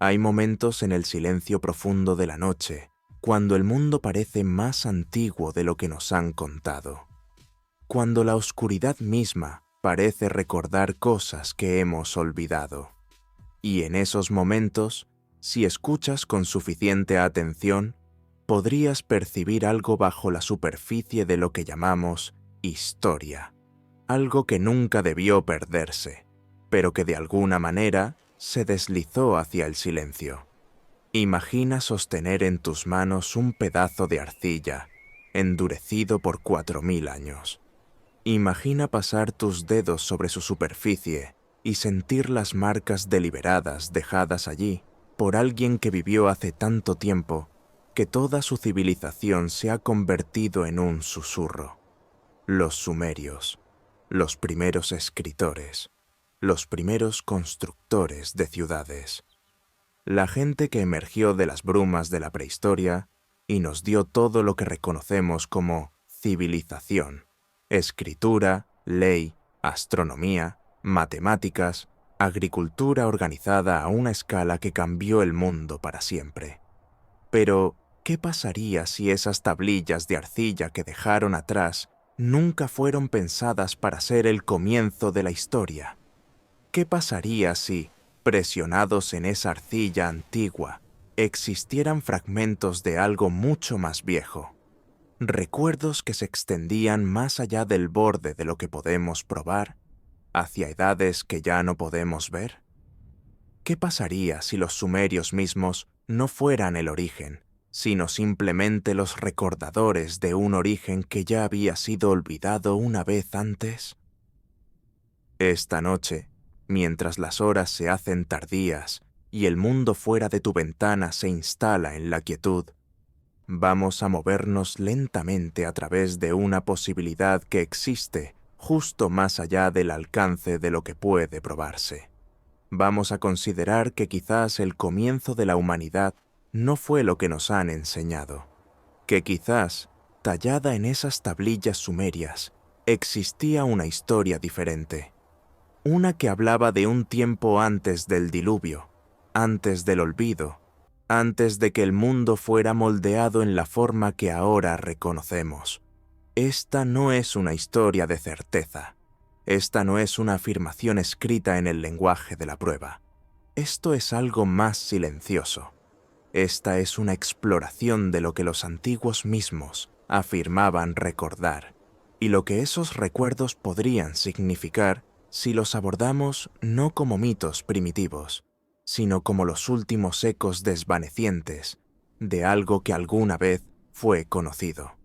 Hay momentos en el silencio profundo de la noche, cuando el mundo parece más antiguo de lo que nos han contado, cuando la oscuridad misma parece recordar cosas que hemos olvidado. Y en esos momentos, si escuchas con suficiente atención, podrías percibir algo bajo la superficie de lo que llamamos historia, algo que nunca debió perderse, pero que de alguna manera se deslizó hacia el silencio. Imagina sostener en tus manos un pedazo de arcilla, endurecido por 4000 años. Imagina pasar tus dedos sobre su superficie y sentir las marcas deliberadas dejadas allí por alguien que vivió hace tanto tiempo que toda su civilización se ha convertido en un susurro. Los sumerios, los primeros escritores, los primeros constructores de ciudades. La gente que emergió de las brumas de la prehistoria y nos dio todo lo que reconocemos como civilización: escritura, ley, astronomía, matemáticas, agricultura organizada a una escala que cambió el mundo para siempre. Pero, ¿qué pasaría si esas tablillas de arcilla que dejaron atrás nunca fueron pensadas para ser el comienzo de la historia? ¿Qué pasaría si, presionados en esa arcilla antigua, existieran fragmentos de algo mucho más viejo? Recuerdos que se extendían más allá del borde de lo que podemos probar, hacia edades que ya no podemos ver. ¿Qué pasaría si los sumerios mismos no fueran el origen, sino simplemente los recordadores de un origen que ya había sido olvidado una vez antes? Esta noche, mientras las horas se hacen tardías y el mundo fuera de tu ventana se instala en la quietud, vamos a movernos lentamente a través de una posibilidad que existe justo más allá del alcance de lo que puede probarse. Vamos a considerar que quizás el comienzo de la humanidad no fue lo que nos han enseñado, que quizás, tallada en esas tablillas sumerias, existía una historia diferente, una que hablaba de un tiempo antes del diluvio, antes del olvido, antes de que el mundo fuera moldeado en la forma que ahora reconocemos. Esta no es una historia de certeza. Esta no es una afirmación escrita en el lenguaje de la prueba. Esto es algo más silencioso. Esta es una exploración de lo que los antiguos mismos afirmaban recordar, y lo que esos recuerdos podrían significar si los abordamos no como mitos primitivos, sino como los últimos ecos desvanecientes de algo que alguna vez fue conocido.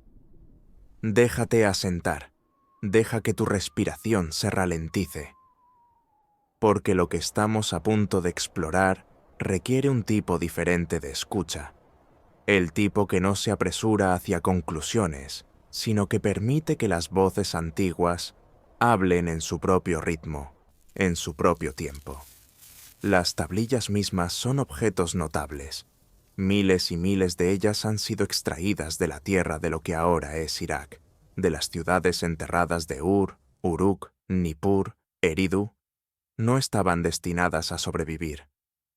Déjate asentar, deja que tu respiración se ralentice, porque lo que estamos a punto de explorar requiere un tipo diferente de escucha, el tipo que no se apresura hacia conclusiones, sino que permite que las voces antiguas hablen en su propio ritmo, en su propio tiempo. Las tablillas mismas son objetos notables. Miles y miles de ellas han sido extraídas de la tierra de lo que ahora es Irak, de las ciudades enterradas de Ur, Uruk, Nippur, Eridu. No estaban destinadas a sobrevivir.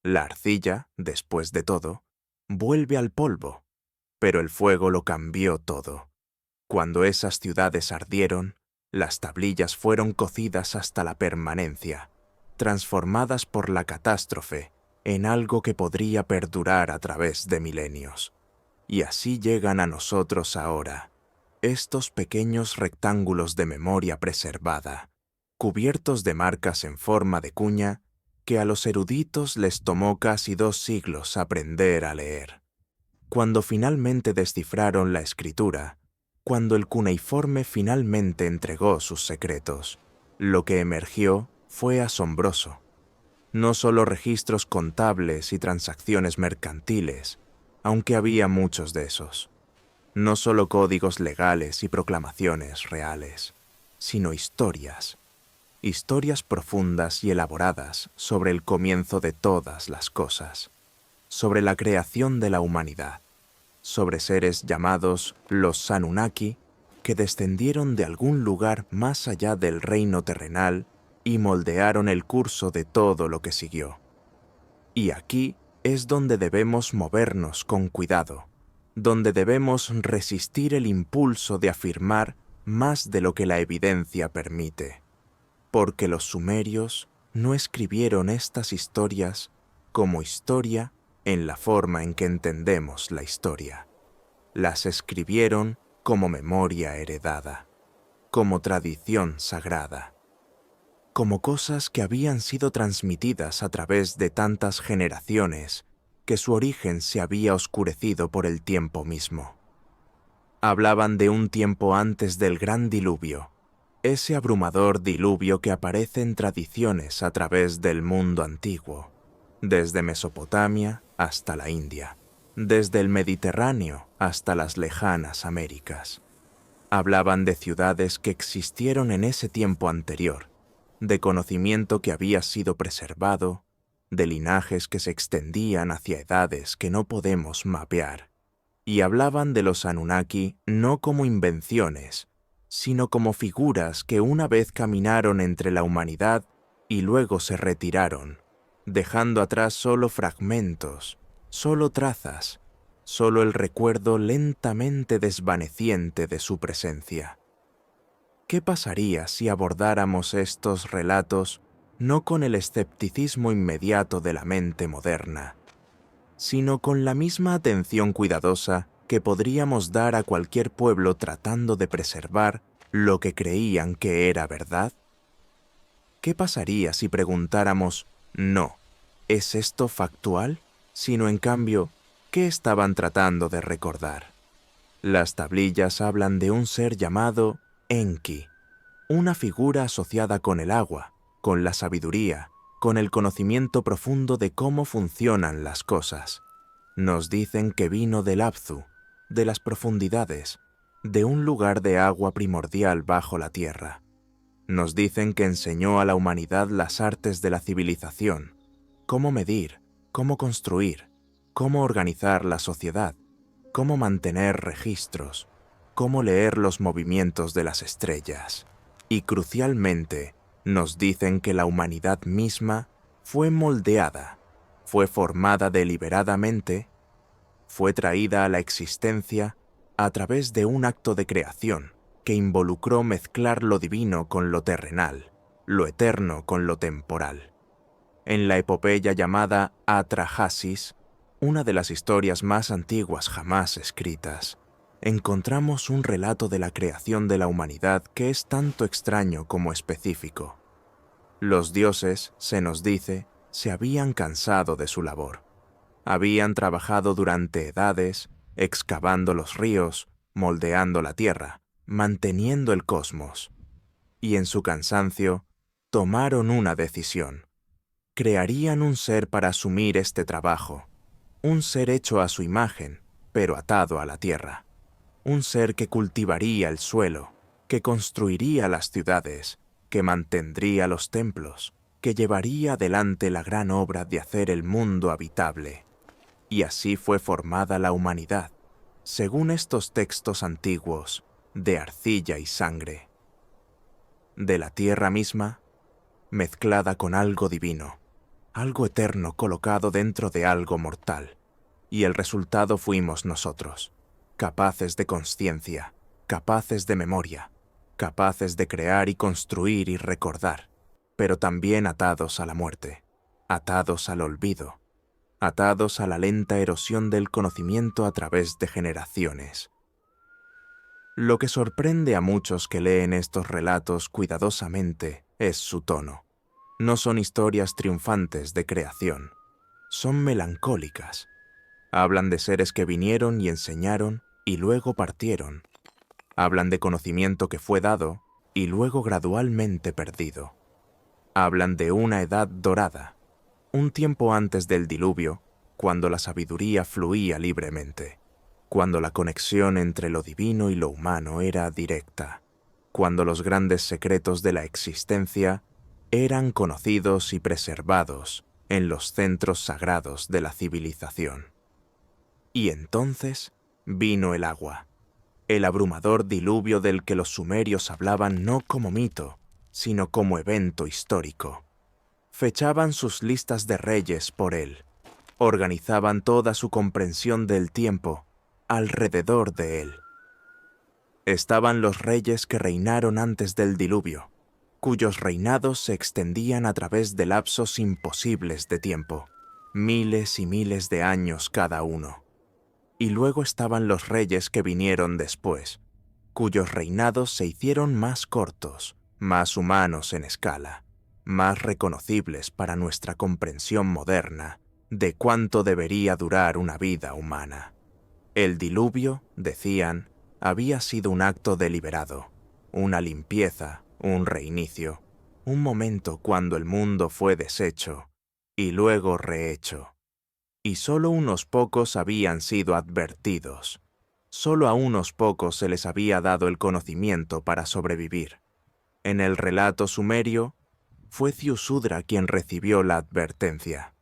La arcilla, después de todo, vuelve al polvo, pero el fuego lo cambió todo. Cuando esas ciudades ardieron, las tablillas fueron cocidas hasta la permanencia, transformadas por la catástrofe en algo que podría perdurar a través de milenios. Y así llegan a nosotros ahora, estos pequeños rectángulos de memoria preservada, cubiertos de marcas en forma de cuña que a los eruditos les tomó casi 2 siglos aprender a leer. Cuando finalmente descifraron la escritura, cuando el cuneiforme finalmente entregó sus secretos, lo que emergió fue asombroso. No solo registros contables y transacciones mercantiles, aunque había muchos de esos. No solo códigos legales y proclamaciones reales, sino historias. Historias profundas y elaboradas sobre el comienzo de todas las cosas, sobre la creación de la humanidad, sobre seres llamados los Anunnaki que descendieron de algún lugar más allá del reino terrenal y moldearon el curso de todo lo que siguió. Y aquí es donde debemos movernos con cuidado, donde debemos resistir el impulso de afirmar más de lo que la evidencia permite, porque los sumerios no escribieron estas historias como historia en la forma en que entendemos la historia. Las escribieron como memoria heredada, como tradición sagrada, como cosas que habían sido transmitidas a través de tantas generaciones que su origen se había oscurecido por el tiempo mismo. Hablaban de un tiempo antes del gran diluvio, ese abrumador diluvio que aparece en tradiciones a través del mundo antiguo, desde Mesopotamia hasta la India, desde el Mediterráneo hasta las lejanas Américas. Hablaban de ciudades que existieron en ese tiempo anterior, de conocimiento que había sido preservado, de linajes que se extendían hacia edades que no podemos mapear, y hablaban de los Anunnaki no como invenciones, sino como figuras que una vez caminaron entre la humanidad y luego se retiraron, dejando atrás solo fragmentos, solo trazas, solo el recuerdo lentamente desvaneciente de su presencia. ¿Qué pasaría si abordáramos estos relatos no con el escepticismo inmediato de la mente moderna, sino con la misma atención cuidadosa que podríamos dar a cualquier pueblo tratando de preservar lo que creían que era verdad? ¿Qué pasaría si preguntáramos, no, ¿es esto factual? Sino en cambio, ¿qué estaban tratando de recordar? Las tablillas hablan de un ser llamado Enki, una figura asociada con el agua, con la sabiduría, con el conocimiento profundo de cómo funcionan las cosas. Nos dicen que vino del Apsu, de las profundidades, de un lugar de agua primordial bajo la tierra. Nos dicen que enseñó a la humanidad las artes de la civilización, cómo medir, cómo construir, cómo organizar la sociedad, cómo mantener registros, cómo leer los movimientos de las estrellas. Y crucialmente, nos dicen que la humanidad misma fue moldeada, fue formada deliberadamente, fue traída a la existencia a través de un acto de creación que involucró mezclar lo divino con lo terrenal, lo eterno con lo temporal. En la epopeya llamada Atrahasis, una de las historias más antiguas jamás escritas, encontramos un relato de la creación de la humanidad que es tanto extraño como específico. Los dioses, se nos dice, se habían cansado de su labor. Habían trabajado durante edades, excavando los ríos, moldeando la tierra, manteniendo el cosmos. Y en su cansancio, tomaron una decisión. Crearían un ser para asumir este trabajo, un ser hecho a su imagen, pero atado a la tierra. Un ser que cultivaría el suelo, que construiría las ciudades, que mantendría los templos, que llevaría adelante la gran obra de hacer el mundo habitable. Y así fue formada la humanidad, según estos textos antiguos, de arcilla y sangre. De la tierra misma, mezclada con algo divino, algo eterno colocado dentro de algo mortal. Y el resultado fuimos nosotros, capaces de consciencia, capaces de memoria, capaces de crear y construir y recordar, pero también atados a la muerte, atados al olvido, atados a la lenta erosión del conocimiento a través de generaciones. Lo que sorprende a muchos que leen estos relatos cuidadosamente es su tono. No son historias triunfantes de creación, son melancólicas. Hablan de seres que vinieron y enseñaron y luego partieron. Hablan de conocimiento que fue dado y luego gradualmente perdido. Hablan de una edad dorada, un tiempo antes del diluvio, cuando la sabiduría fluía libremente, cuando la conexión entre lo divino y lo humano era directa, cuando los grandes secretos de la existencia eran conocidos y preservados en los centros sagrados de la civilización. Y entonces vino el agua, el abrumador diluvio del que los sumerios hablaban no como mito, sino como evento histórico. Fechaban sus listas de reyes por él, Organizaban toda su comprensión del tiempo alrededor de él. Estaban los reyes que reinaron antes del diluvio, cuyos reinados se extendían a través de lapsos imposibles de tiempo, miles y miles de años cada uno. Y luego estaban los reyes que vinieron después, cuyos reinados se hicieron más cortos, más humanos en escala, más reconocibles para nuestra comprensión moderna de cuánto debería durar una vida humana. El diluvio, decían, había sido un acto deliberado, una limpieza, un reinicio, un momento cuando el mundo fue deshecho y luego rehecho. Y solo unos pocos habían sido advertidos. Solo a unos pocos se les había dado el conocimiento para sobrevivir. En el relato sumerio, fue Ziusudra quien recibió la advertencia.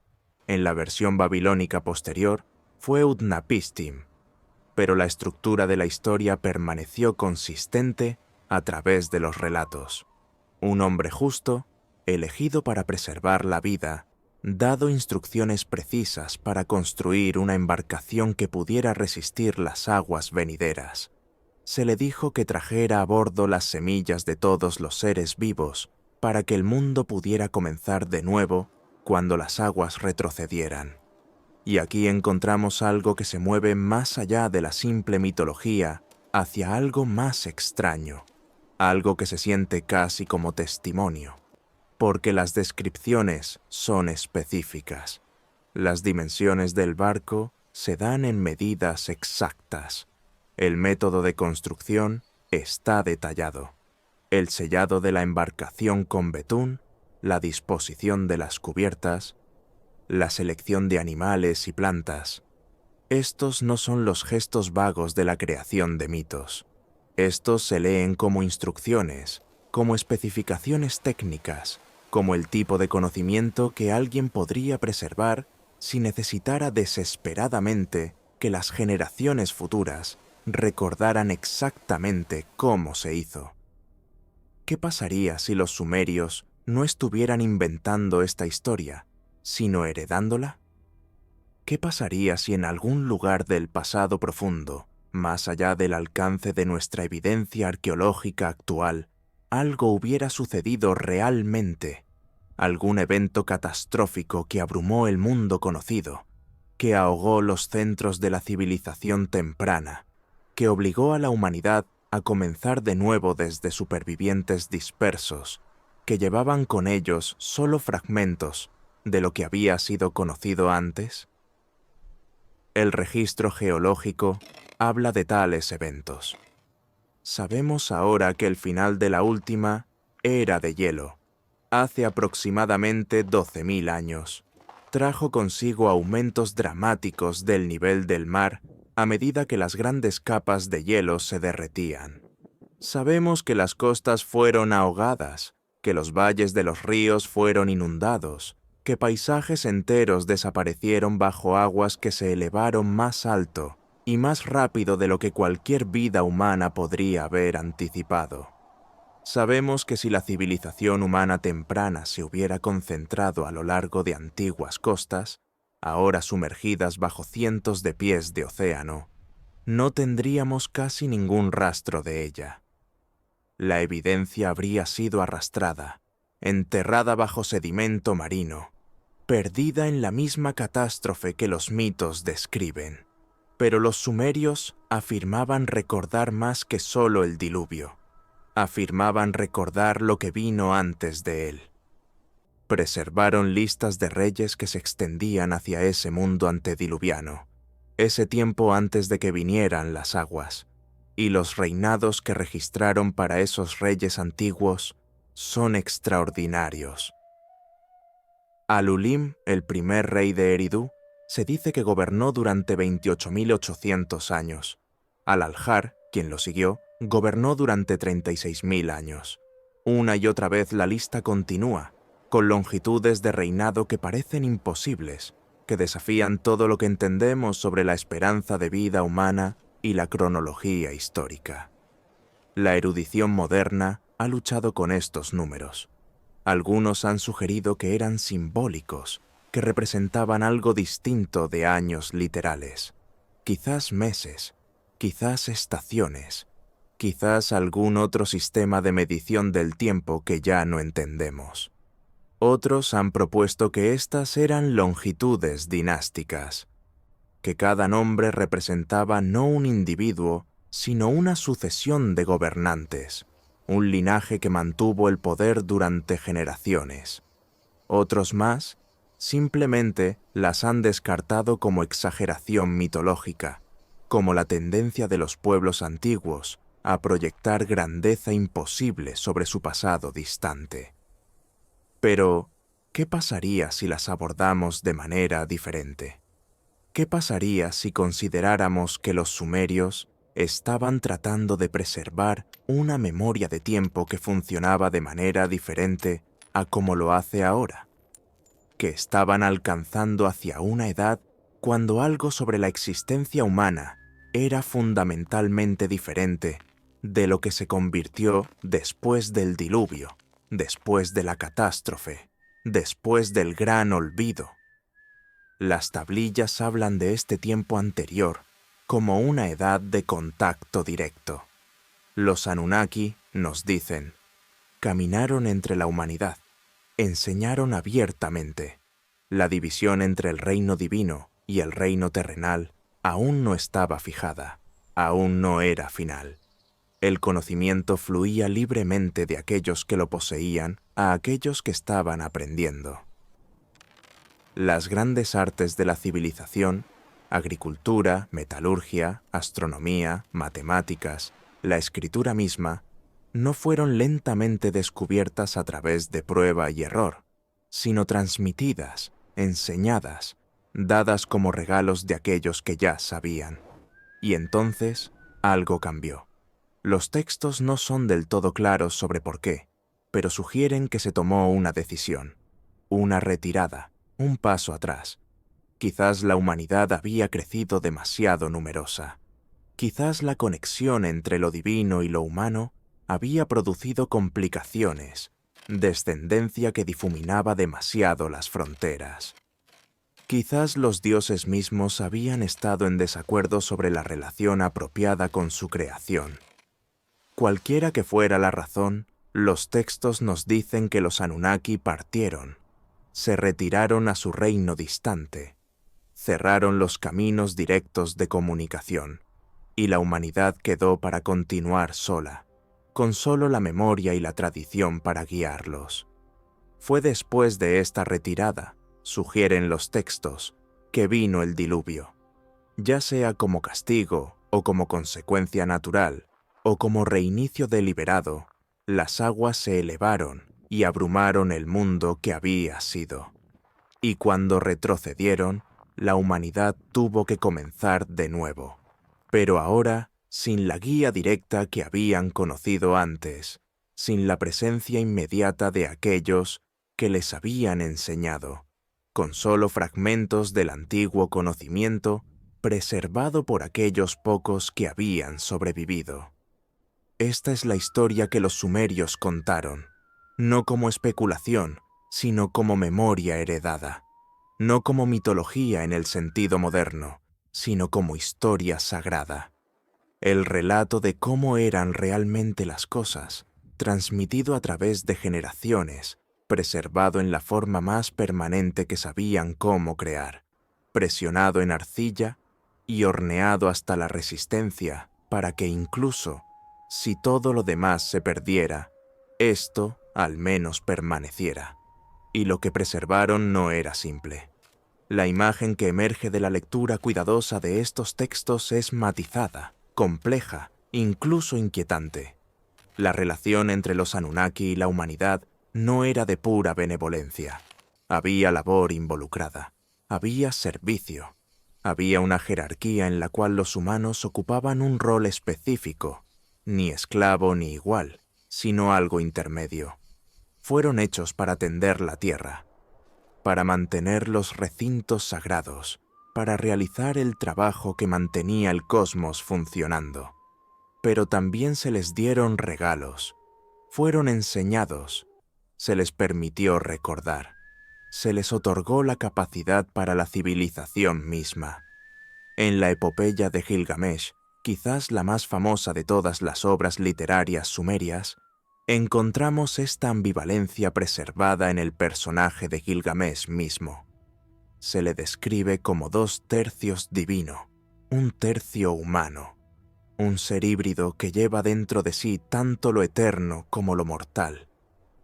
En la versión babilónica posterior, fue Utnapishtim, pero la estructura de la historia permaneció consistente a través de los relatos. Un hombre justo, elegido para preservar la vida, dado instrucciones precisas para construir una embarcación que pudiera resistir las aguas venideras. Se le dijo que trajera a bordo las semillas de todos los seres vivos para que el mundo pudiera comenzar de nuevo cuando las aguas retrocedieran. Y aquí encontramos algo que se mueve más allá de la simple mitología hacia algo más extraño, algo que se siente casi como testimonio, porque las descripciones son específicas. Las dimensiones del barco se dan en medidas exactas. El método de construcción está detallado. El sellado de la embarcación con betún, la disposición de las cubiertas, la selección de animales y plantas. Estos no son los gestos vagos de la creación de mitos. Estos se leen como instrucciones, como especificaciones técnicas, como el tipo de conocimiento que alguien podría preservar si necesitara desesperadamente que las generaciones futuras recordaran exactamente cómo se hizo. ¿Qué pasaría si los sumerios no estuvieran inventando esta historia, sino heredándola? ¿Qué pasaría si en algún lugar del pasado profundo, más allá del alcance de nuestra evidencia arqueológica actual, algo hubiera sucedido realmente? Algún evento catastrófico que abrumó el mundo conocido, que ahogó los centros de la civilización temprana, que obligó a la humanidad a comenzar de nuevo desde supervivientes dispersos, que llevaban con ellos solo fragmentos de lo que había sido conocido antes? El registro geológico habla de tales eventos. Sabemos ahora que el final de la última era de hielo, hace aproximadamente 12.000 años, trajo consigo aumentos dramáticos del nivel del mar a medida que las grandes capas de hielo se derretían. Sabemos que las costas fueron ahogadas, que los valles de los ríos fueron inundados, que paisajes enteros desaparecieron bajo aguas que se elevaron más alto y más rápido de lo que cualquier vida humana podría haber anticipado. Sabemos que si la civilización humana temprana se hubiera concentrado a lo largo de antiguas costas, ahora sumergidas bajo cientos de pies de océano, no tendríamos casi ningún rastro de ella. La evidencia habría sido arrastrada, enterrada bajo sedimento marino, perdida en la misma catástrofe que los mitos describen. Pero los sumerios afirmaban recordar más que solo el diluvio. Afirmaban recordar lo que vino antes de él. Preservaron listas de reyes que se extendían hacia ese mundo antediluviano, ese tiempo antes de que vinieran las aguas, y los reinados que registraron para esos reyes antiguos son extraordinarios. Alulim, el primer rey de Eridu, se dice que gobernó durante 28.800 años. Al-Aljar, quien lo siguió, gobernó durante 36.000 años. Una y otra vez la lista continúa, con longitudes de reinado que parecen imposibles, que desafían todo lo que entendemos sobre la esperanza de vida humana y la cronología histórica. La erudición moderna ha luchado con estos números. Algunos han sugerido que eran simbólicos, que representaban algo distinto de años literales, quizás meses, quizás estaciones, quizás algún otro sistema de medición del tiempo que ya no entendemos. Otros han propuesto que estas eran longitudes dinásticas, que cada nombre representaba no un individuo, sino una sucesión de gobernantes, un linaje que mantuvo el poder durante generaciones. Otros más simplemente las han descartado como exageración mitológica, como la tendencia de los pueblos antiguos a proyectar grandeza imposible sobre su pasado distante. Pero, ¿qué pasaría si las abordamos de manera diferente? ¿Qué pasaría si consideráramos que los sumerios estaban tratando de preservar una memoria de tiempo que funcionaba de manera diferente a como lo hace ahora? Que estaban alcanzando hacia una edad cuando algo sobre la existencia humana era fundamentalmente diferente de lo que se convirtió después del diluvio, después de la catástrofe, después del gran olvido. Las tablillas hablan de este tiempo anterior como una edad de contacto directo. Los Anunnaki nos dicen, caminaron entre la humanidad, enseñaron abiertamente. La división entre el reino divino y el reino terrenal aún no estaba fijada, aún no era final. El conocimiento fluía libremente de aquellos que lo poseían a aquellos que estaban aprendiendo. Las grandes artes de la civilización, agricultura, metalurgia, astronomía, matemáticas, la escritura misma, no fueron lentamente descubiertas a través de prueba y error, sino transmitidas, enseñadas, dadas como regalos de aquellos que ya sabían. Y entonces algo cambió. Los textos no son del todo claros sobre por qué, pero sugieren que se tomó una decisión, una retirada, un paso atrás. Quizás la humanidad había crecido demasiado numerosa. Quizás la conexión entre lo divino y lo humano había producido complicaciones, descendencia que difuminaba demasiado las fronteras. Quizás los dioses mismos habían estado en desacuerdo sobre la relación apropiada con su creación. Cualquiera que fuera la razón, los textos nos dicen que los Anunnaki partieron, se retiraron a su reino distante, cerraron los caminos directos de comunicación, y la humanidad quedó para continuar sola, con solo la memoria y la tradición para guiarlos. Fue después de esta retirada, sugieren los textos, que vino el diluvio, ya sea como castigo o como consecuencia natural, o como reinicio deliberado. Las aguas se elevaron y abrumaron el mundo que había sido. Y cuando retrocedieron, la humanidad tuvo que comenzar de nuevo, pero ahora sin la guía directa que habían conocido antes, sin la presencia inmediata de aquellos que les habían enseñado, con solo fragmentos del antiguo conocimiento preservado por aquellos pocos que habían sobrevivido. Esta es la historia que los sumerios contaron, no como especulación, sino como memoria heredada, no como mitología en el sentido moderno, sino como historia sagrada. El relato de cómo eran realmente las cosas, transmitido a través de generaciones, preservado en la forma más permanente que sabían cómo crear, presionado en arcilla y horneado hasta la resistencia para que incluso, si todo lo demás se perdiera, esto al menos permaneciera. Y lo que preservaron no era simple. La imagen que emerge de la lectura cuidadosa de estos textos es matizada, compleja, incluso inquietante. La relación entre los Anunnaki y la humanidad no era de pura benevolencia. Había labor involucrada, había servicio, había una jerarquía en la cual los humanos ocupaban un rol específico, ni esclavo ni igual, sino algo intermedio. Fueron hechos para tender la tierra, para mantener los recintos sagrados, para realizar el trabajo que mantenía el cosmos funcionando. Pero también se les dieron regalos, fueron enseñados, se les permitió recordar, se les otorgó la capacidad para la civilización misma. En la epopeya de Gilgamesh, quizás la más famosa de todas las obras literarias sumerias, encontramos esta ambivalencia preservada en el personaje de Gilgamesh mismo. Se le describe como 2/3 divino, 1/3 humano, un ser híbrido que lleva dentro de sí tanto lo eterno como lo mortal,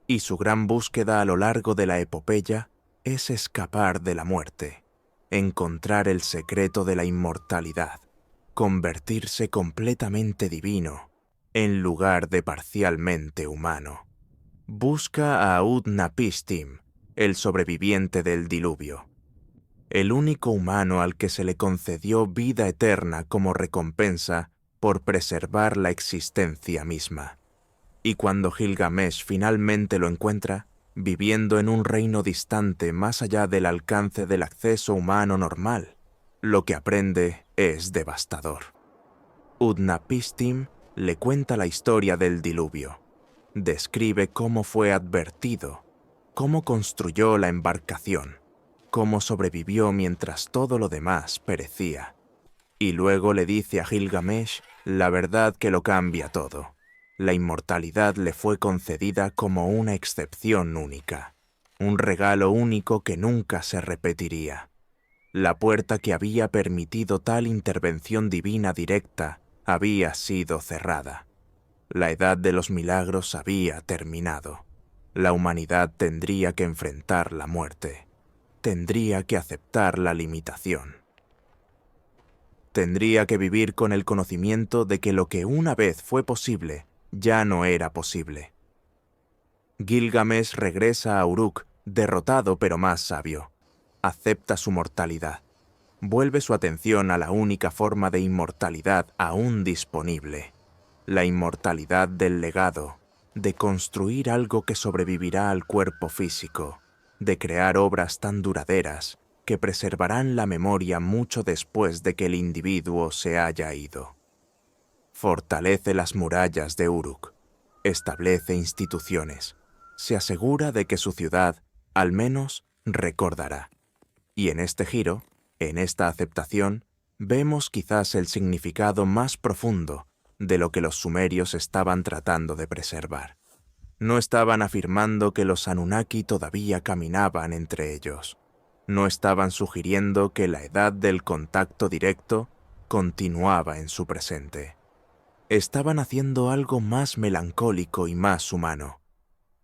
y su gran búsqueda a lo largo de la epopeya es escapar de la muerte, encontrar el secreto de la inmortalidad, convertirse completamente divino en lugar de parcialmente humano. Busca a Utnapishtim, el sobreviviente del diluvio, el único humano al que se le concedió vida eterna como recompensa por preservar la existencia misma. Y cuando Gilgamesh finalmente lo encuentra, viviendo en un reino distante más allá del alcance del acceso humano normal, lo que aprende es devastador. Utnapishtim le cuenta la historia del diluvio. Describe cómo fue advertido, cómo construyó la embarcación, cómo sobrevivió mientras todo lo demás perecía. Y luego le dice a Gilgamesh la verdad que lo cambia todo. La inmortalidad le fue concedida como una excepción única, un regalo único que nunca se repetiría. La puerta que había permitido tal intervención divina directa había sido cerrada. La edad de los milagros había terminado. La humanidad tendría que enfrentar la muerte. Tendría que aceptar la limitación. Tendría que vivir con el conocimiento de que lo que una vez fue posible ya no era posible. Gilgamesh regresa a Uruk, derrotado pero más sabio. Acepta su mortalidad. Vuelve su atención a la única forma de inmortalidad aún disponible. La inmortalidad del legado, de construir algo que sobrevivirá al cuerpo físico, de crear obras tan duraderas que preservarán la memoria mucho después de que el individuo se haya ido. Fortalece las murallas de Uruk, establece instituciones, se asegura de que su ciudad, al menos, recordará. Y en este giro, en esta aceptación, vemos quizás el significado más profundo de lo que los sumerios estaban tratando de preservar. No estaban afirmando que los Anunnaki todavía caminaban entre ellos. No estaban sugiriendo que la edad del contacto directo continuaba en su presente. Estaban haciendo algo más melancólico y más humano.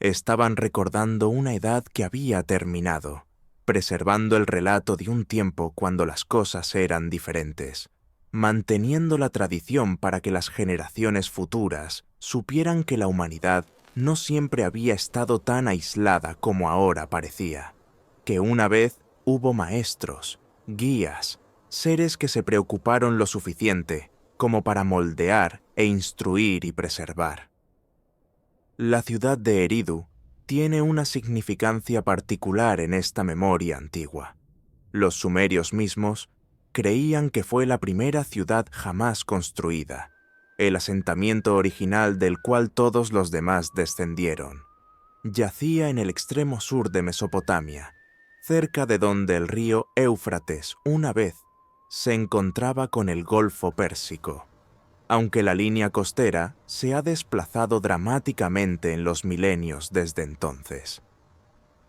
Estaban recordando una edad que había terminado, preservando el relato de un tiempo cuando las cosas eran diferentes, manteniendo la tradición para que las generaciones futuras supieran que la humanidad no siempre había estado tan aislada como ahora parecía, que una vez hubo maestros, guías, seres que se preocuparon lo suficiente como para moldear e instruir y preservar. La ciudad de Eridu tiene una significancia particular en esta memoria antigua. Los sumerios mismos creían que fue la primera ciudad jamás construida, el asentamiento original del cual todos los demás descendieron. Yacía en el extremo sur de Mesopotamia, cerca de donde el río Éufrates una vez se encontraba con el Golfo Pérsico, aunque la línea costera se ha desplazado dramáticamente en los milenios desde entonces.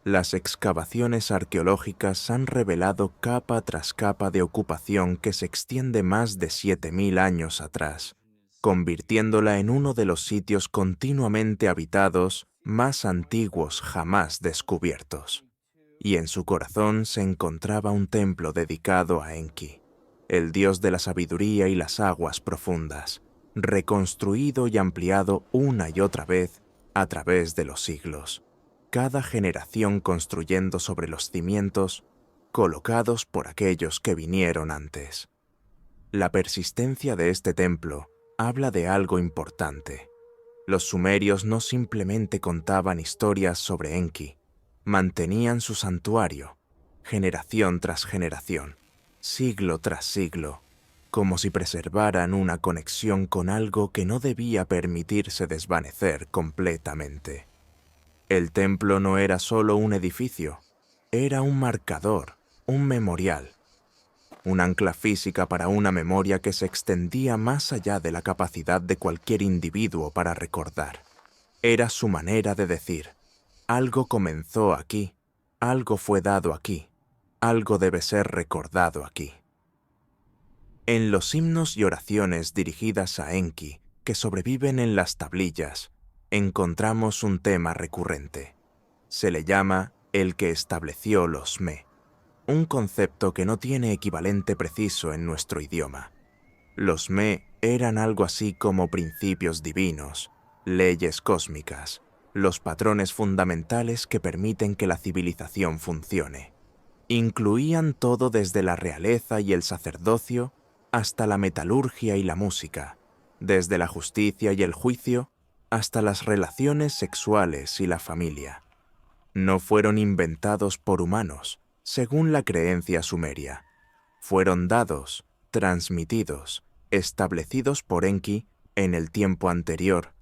Las excavaciones arqueológicas han revelado capa tras capa de ocupación que se extiende más de 7000 años atrás, convirtiéndola en uno de los sitios continuamente habitados más antiguos jamás descubiertos. Y en su corazón se encontraba un templo dedicado a Enki, el dios de la sabiduría y las aguas profundas, reconstruido y ampliado una y otra vez a través de los siglos, cada generación construyendo sobre los cimientos colocados por aquellos que vinieron antes. La persistencia de este templo habla de algo importante. Los sumerios no simplemente contaban historias sobre Enki, mantenían su santuario, generación tras generación, siglo tras siglo, como si preservaran una conexión con algo que no debía permitirse desvanecer completamente. El templo no era solo un edificio, era un marcador, un memorial, un ancla física para una memoria que se extendía más allá de la capacidad de cualquier individuo para recordar. Era su manera de decir, algo comenzó aquí, algo fue dado aquí, algo debe ser recordado aquí. En los himnos y oraciones dirigidas a Enki, que sobreviven en las tablillas, encontramos un tema recurrente. Se le llama el que estableció los Me, un concepto que no tiene equivalente preciso en nuestro idioma. Los Me eran algo así como principios divinos, leyes cósmicas, los patrones fundamentales que permiten que la civilización funcione. Incluían todo desde la realeza y el sacerdocio hasta la metalurgia y la música, desde la justicia y el juicio hasta las relaciones sexuales y la familia. No fueron inventados por humanos, según la creencia sumeria. Fueron dados, transmitidos, establecidos por Enki en el tiempo anterior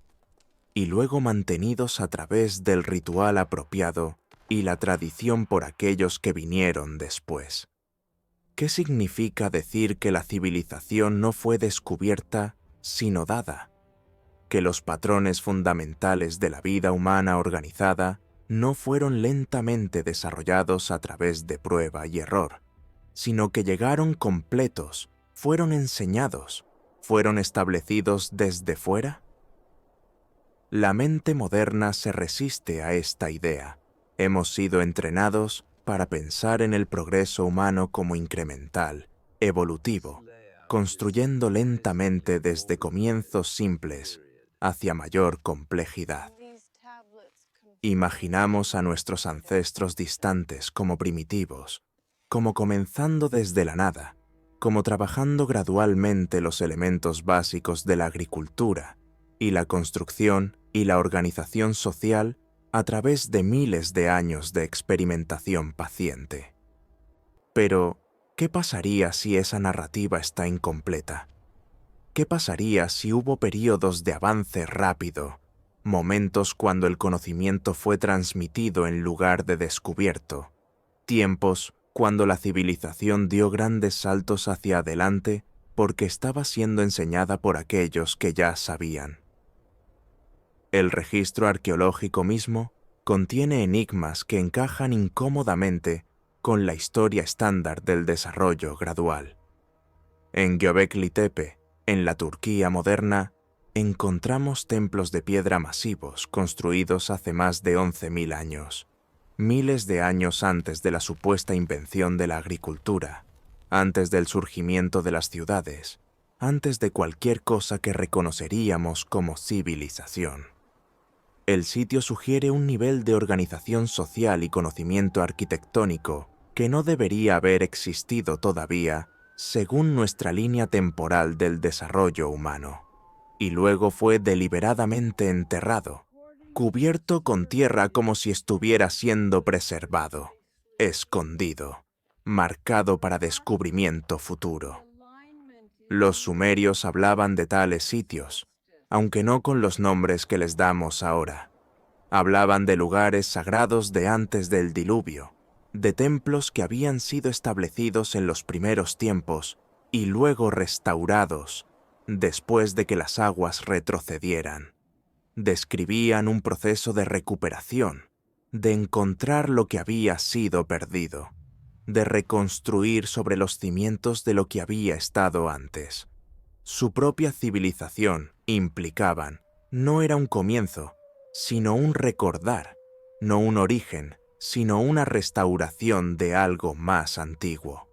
y luego mantenidos a través del ritual apropiado y la tradición por aquellos que vinieron después. ¿Qué significa decir que la civilización no fue descubierta, sino dada? Que los patrones fundamentales de la vida humana organizada no fueron lentamente desarrollados a través de prueba y error, sino que llegaron completos, fueron enseñados, fueron establecidos desde fuera. La mente moderna se resiste a esta idea. Hemos sido entrenados para pensar en el progreso humano como incremental, evolutivo, construyendo lentamente desde comienzos simples hacia mayor complejidad. Imaginamos a nuestros ancestros distantes como primitivos, como comenzando desde la nada, como trabajando gradualmente los elementos básicos de la agricultura y la construcción y la organización social a través de miles de años de experimentación paciente. Pero, ¿qué pasaría si esa narrativa está incompleta? ¿Qué pasaría si hubo períodos de avance rápido, momentos cuando el conocimiento fue transmitido en lugar de descubierto, tiempos cuando la civilización dio grandes saltos hacia adelante porque estaba siendo enseñada por aquellos que ya sabían? El registro arqueológico mismo contiene enigmas que encajan incómodamente con la historia estándar del desarrollo gradual. En Göbekli Tepe, en la Turquía moderna, encontramos templos de piedra masivos construidos hace más de 11.000 años, miles de años antes de la supuesta invención de la agricultura, antes del surgimiento de las ciudades, antes de cualquier cosa que reconoceríamos como civilización. El sitio sugiere un nivel de organización social y conocimiento arquitectónico que no debería haber existido todavía según nuestra línea temporal del desarrollo humano, y luego fue deliberadamente enterrado, cubierto con tierra como si estuviera siendo preservado, escondido, marcado para descubrimiento futuro. Los sumerios hablaban de tales sitios, aunque no con los nombres que les damos ahora. Hablaban de lugares sagrados de antes del diluvio, de templos que habían sido establecidos en los primeros tiempos y luego restaurados después de que las aguas retrocedieran. Describían un proceso de recuperación, de encontrar lo que había sido perdido, de reconstruir sobre los cimientos de lo que había estado antes. Su propia civilización implicaban, no era un comienzo, sino un recordar, no un origen, sino una restauración de algo más antiguo.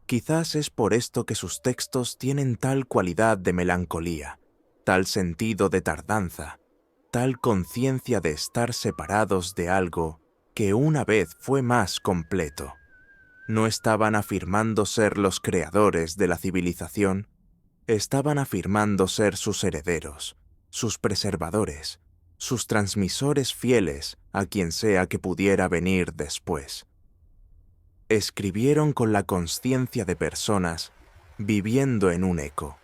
Quizás es por esto que sus textos tienen tal cualidad de melancolía, tal sentido de tardanza, tal conciencia de estar separados de algo que una vez fue más completo. No estaban afirmando ser los creadores de la civilización, estaban afirmando ser sus herederos, sus preservadores, sus transmisores fieles a quien sea que pudiera venir después. Escribieron con la consciencia de personas viviendo en un eco,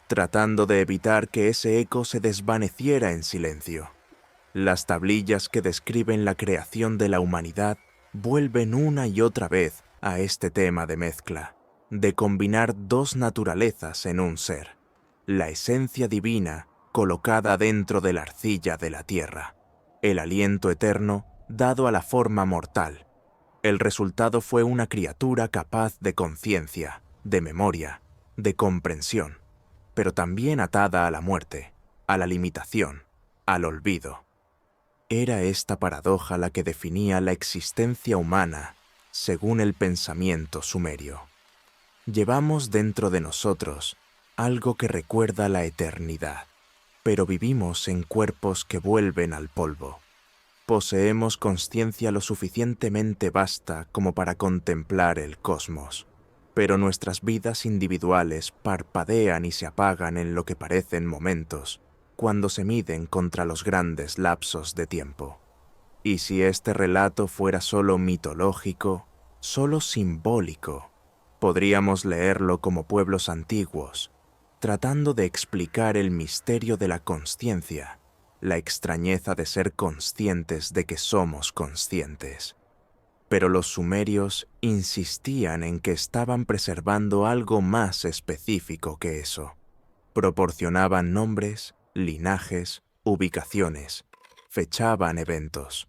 tratando de evitar que ese eco se desvaneciera en silencio. Las tablillas que describen la creación de la humanidad vuelven una y otra vez a este tema de mezcla, de combinar dos naturalezas en un ser, la esencia divina colocada dentro de la arcilla de la tierra, el aliento eterno dado a la forma mortal. El resultado fue una criatura capaz de conciencia, de memoria, de comprensión, pero también atada a la muerte, a la limitación, al olvido. Era esta paradoja la que definía la existencia humana según el pensamiento sumerio. Llevamos dentro de nosotros algo que recuerda la eternidad, pero vivimos en cuerpos que vuelven al polvo. Poseemos consciencia lo suficientemente vasta como para contemplar el cosmos, pero nuestras vidas individuales parpadean y se apagan en lo que parecen momentos, cuando se miden contra los grandes lapsos de tiempo. Y si este relato fuera solo mitológico, solo simbólico, podríamos leerlo como pueblos antiguos, tratando de explicar el misterio de la consciencia, la extrañeza de ser conscientes de que somos conscientes. Pero los sumerios insistían en que estaban preservando algo más específico que eso. Proporcionaban nombres, linajes, ubicaciones, fechaban eventos.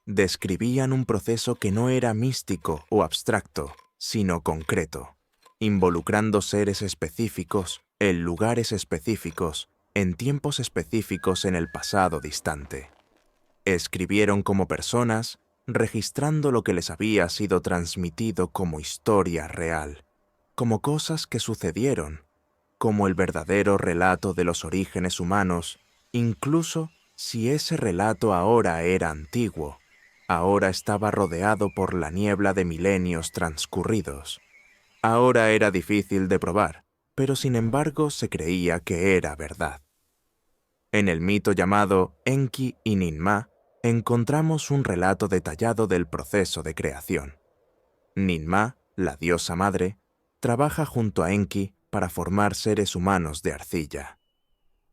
Describían un proceso que no era místico o abstracto, sino concreto, involucrando seres específicos, en lugares específicos, en tiempos específicos en el pasado distante. Escribieron como personas, registrando lo que les había sido transmitido como historia real, como cosas que sucedieron, como el verdadero relato de los orígenes humanos, incluso si ese relato ahora era antiguo, ahora estaba rodeado por la niebla de milenios transcurridos. Ahora era difícil de probar, pero sin embargo se creía que era verdad. En el mito llamado Enki y Ninmá encontramos un relato detallado del proceso de creación. Ninmá, la diosa madre, trabaja junto a Enki para formar seres humanos de arcilla.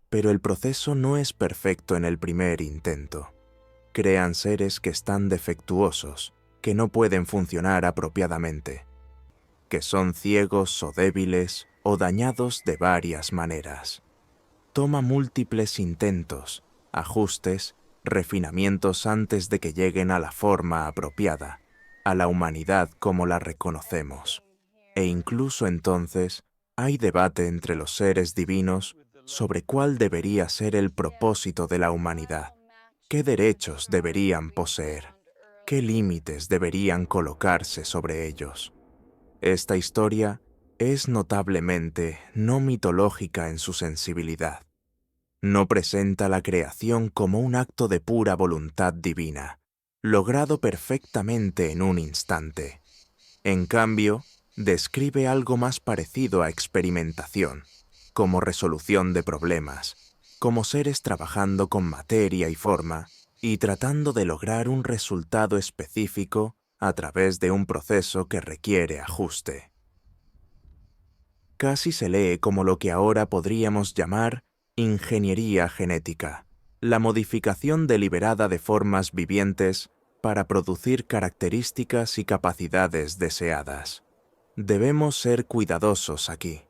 Pero el proceso no es perfecto en el primer intento. Crean seres que están defectuosos, que no pueden funcionar apropiadamente, que son ciegos o débiles o dañados de varias maneras. Toma múltiples intentos, ajustes, refinamientos antes de que lleguen a la forma apropiada, a la humanidad como la reconocemos. E incluso entonces hay debate entre los seres divinos sobre cuál debería ser el propósito de la humanidad, qué derechos deberían poseer, qué límites deberían colocarse sobre ellos. Esta historia es notablemente no mitológica en su sensibilidad. No presenta la creación como un acto de pura voluntad divina, logrado perfectamente en un instante. En cambio, describe algo más parecido a experimentación, como resolución de problemas, como seres trabajando con materia y forma y tratando de lograr un resultado específico a través de un proceso que requiere ajuste. Casi se lee como lo que ahora podríamos llamar ingeniería genética, la modificación deliberada de formas vivientes para producir características y capacidades deseadas. Debemos ser cuidadosos aquí.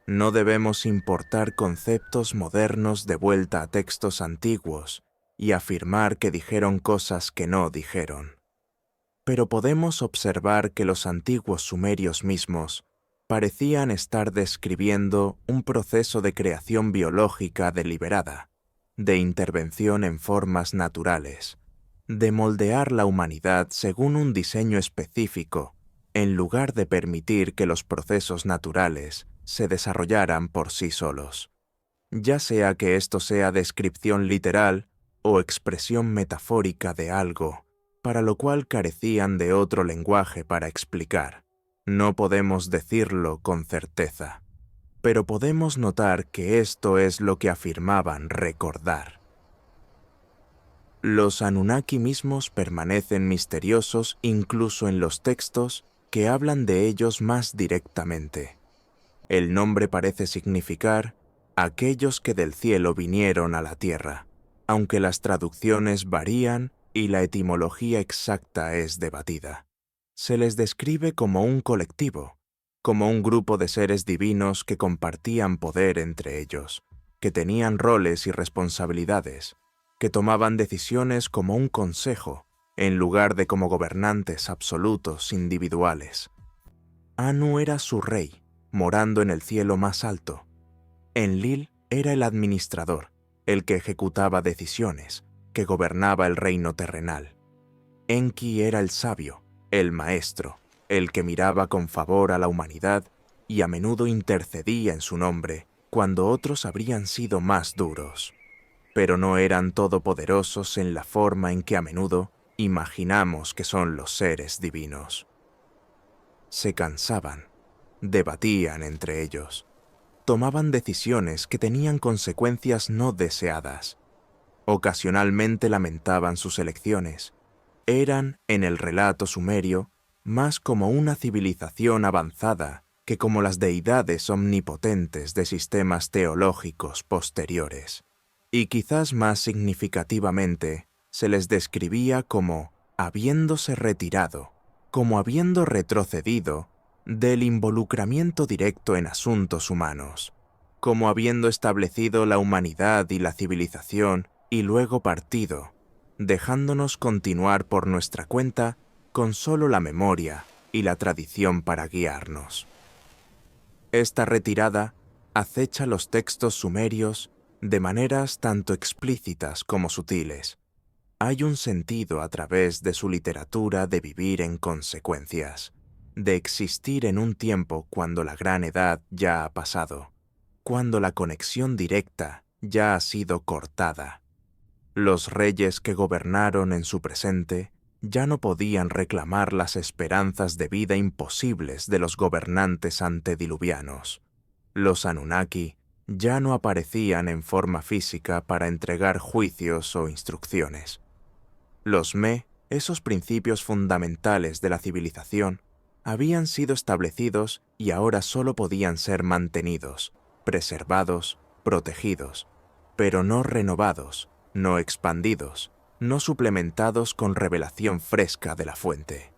No debemos importar conceptos modernos de vuelta a textos antiguos y afirmar que dijeron cosas que no dijeron. Pero podemos observar que los antiguos sumerios mismos parecían estar describiendo un proceso de creación biológica deliberada, de intervención en formas naturales, de moldear la humanidad según un diseño específico, en lugar de permitir que los procesos naturales se desarrollaran por sí solos. Ya sea que esto sea descripción literal o expresión metafórica de algo, para lo cual carecían de otro lenguaje para explicar. No podemos decirlo con certeza, pero podemos notar que esto es lo que afirmaban recordar. Los Anunnaki mismos permanecen misteriosos incluso en los textos que hablan de ellos más directamente. El nombre parece significar aquellos que del cielo vinieron a la tierra, aunque las traducciones varían y la etimología exacta es debatida. Se les describe como un colectivo, como un grupo de seres divinos que compartían poder entre ellos, que tenían roles y responsabilidades, que tomaban decisiones como un consejo, en lugar de como gobernantes absolutos individuales. Anu era su rey, morando en el cielo más alto. Enlil era el administrador, el que ejecutaba decisiones, que gobernaba el reino terrenal. Enki era el sabio, el maestro, el que miraba con favor a la humanidad y a menudo intercedía en su nombre cuando otros habrían sido más duros. Pero no eran todopoderosos en la forma en que a menudo imaginamos que son los seres divinos. Se cansaban, debatían entre ellos, tomaban decisiones que tenían consecuencias no deseadas. Ocasionalmente lamentaban sus elecciones. Eran, en el relato sumerio, más como una civilización avanzada que como las deidades omnipotentes de sistemas teológicos posteriores. Y quizás más significativamente, se les describía como habiéndose retirado, como habiendo retrocedido del involucramiento directo en asuntos humanos, como habiendo establecido la humanidad y la civilización y luego partido, dejándonos continuar por nuestra cuenta con solo la memoria y la tradición para guiarnos. Esta retirada acecha los textos sumerios de maneras tanto explícitas como sutiles. Hay un sentido a través de su literatura de vivir en consecuencias, de existir en un tiempo cuando la gran edad ya ha pasado, cuando la conexión directa ya ha sido cortada. Los reyes que gobernaron en su presente ya no podían reclamar las esperanzas de vida imposibles de los gobernantes antediluvianos. Los Anunnaki ya no aparecían en forma física para entregar juicios o instrucciones. Los Me, esos principios fundamentales de la civilización, habían sido establecidos y ahora solo podían ser mantenidos, preservados, protegidos, pero no renovados, no expandidos, no suplementados con revelación fresca de la fuente.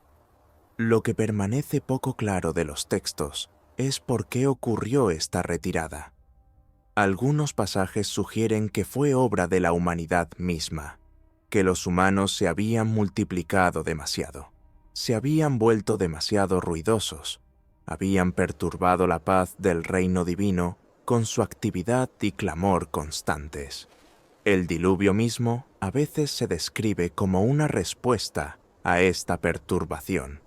Lo que permanece poco claro de los textos es por qué ocurrió esta retirada. Algunos pasajes sugieren que fue obra de la humanidad misma, que los humanos se habían multiplicado demasiado, se habían vuelto demasiado ruidosos, habían perturbado la paz del reino divino con su actividad y clamor constantes. El diluvio mismo a veces se describe como una respuesta a esta perturbación,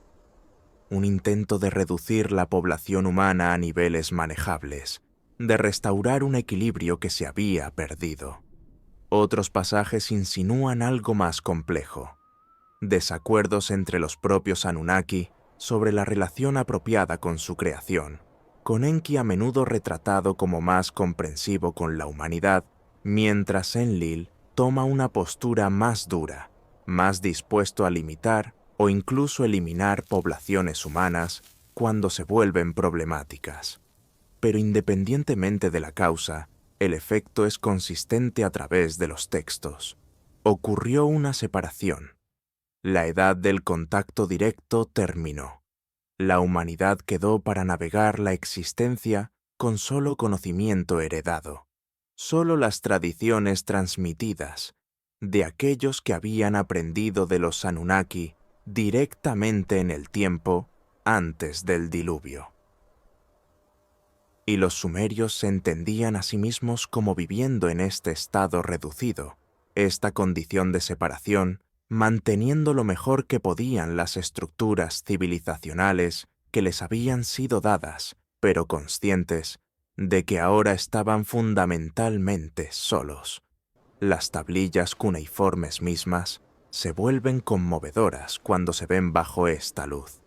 un intento de reducir la población humana a niveles manejables, de restaurar un equilibrio que se había perdido. Otros pasajes insinúan algo más complejo, desacuerdos entre los propios Anunnaki sobre la relación apropiada con su creación, con Enki a menudo retratado como más comprensivo con la humanidad, mientras Enlil toma una postura más dura, más dispuesto a limitar o incluso eliminar poblaciones humanas cuando se vuelven problemáticas. Pero independientemente de la causa, el efecto es consistente a través de los textos. Ocurrió una separación. La edad del contacto directo terminó. La humanidad quedó para navegar la existencia con solo conocimiento heredado, solo las tradiciones transmitidas de aquellos que habían aprendido de los Anunnaki directamente en el tiempo antes del diluvio. Y los sumerios se entendían a sí mismos como viviendo en este estado reducido, esta condición de separación, manteniendo lo mejor que podían las estructuras civilizacionales que les habían sido dadas, pero conscientes de que ahora estaban fundamentalmente solos. Las tablillas cuneiformes mismas se vuelven conmovedoras cuando se ven bajo esta luz.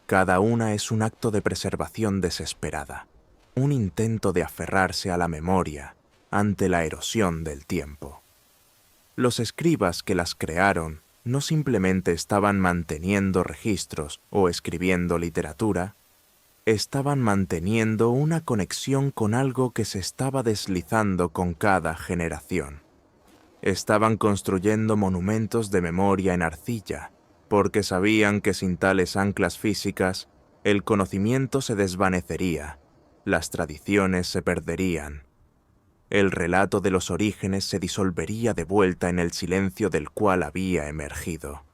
Cada una es un acto de preservación desesperada, un intento de aferrarse a la memoria ante la erosión del tiempo. Los escribas que las crearon no simplemente estaban manteniendo registros o escribiendo literatura, estaban manteniendo una conexión con algo que se estaba deslizando con cada generación. Estaban construyendo monumentos de memoria en arcilla, porque sabían que sin tales anclas físicas, el conocimiento se desvanecería, las tradiciones se perderían. El relato de los orígenes se disolvería de vuelta en el silencio del cual había emergido.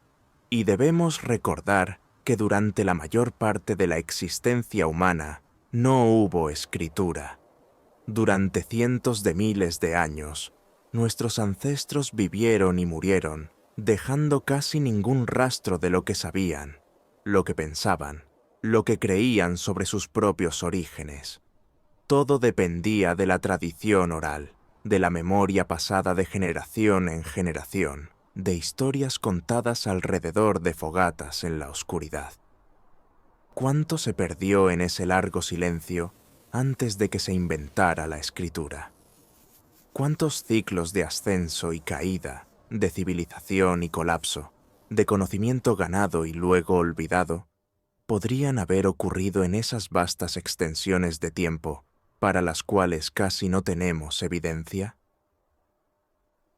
Y debemos recordar que durante la mayor parte de la existencia humana no hubo escritura. Durante cientos de miles de años, nuestros ancestros vivieron y murieron, dejando casi ningún rastro de lo que sabían, lo que pensaban, lo que creían sobre sus propios orígenes. Todo dependía de la tradición oral, de la memoria pasada de generación en generación, de historias contadas alrededor de fogatas en la oscuridad. ¿Cuánto se perdió en ese largo silencio antes de que se inventara la escritura? ¿Cuántos ciclos de ascenso y caída, de civilización y colapso, de conocimiento ganado y luego olvidado, podrían haber ocurrido en esas vastas extensiones de tiempo para las cuales casi no tenemos evidencia?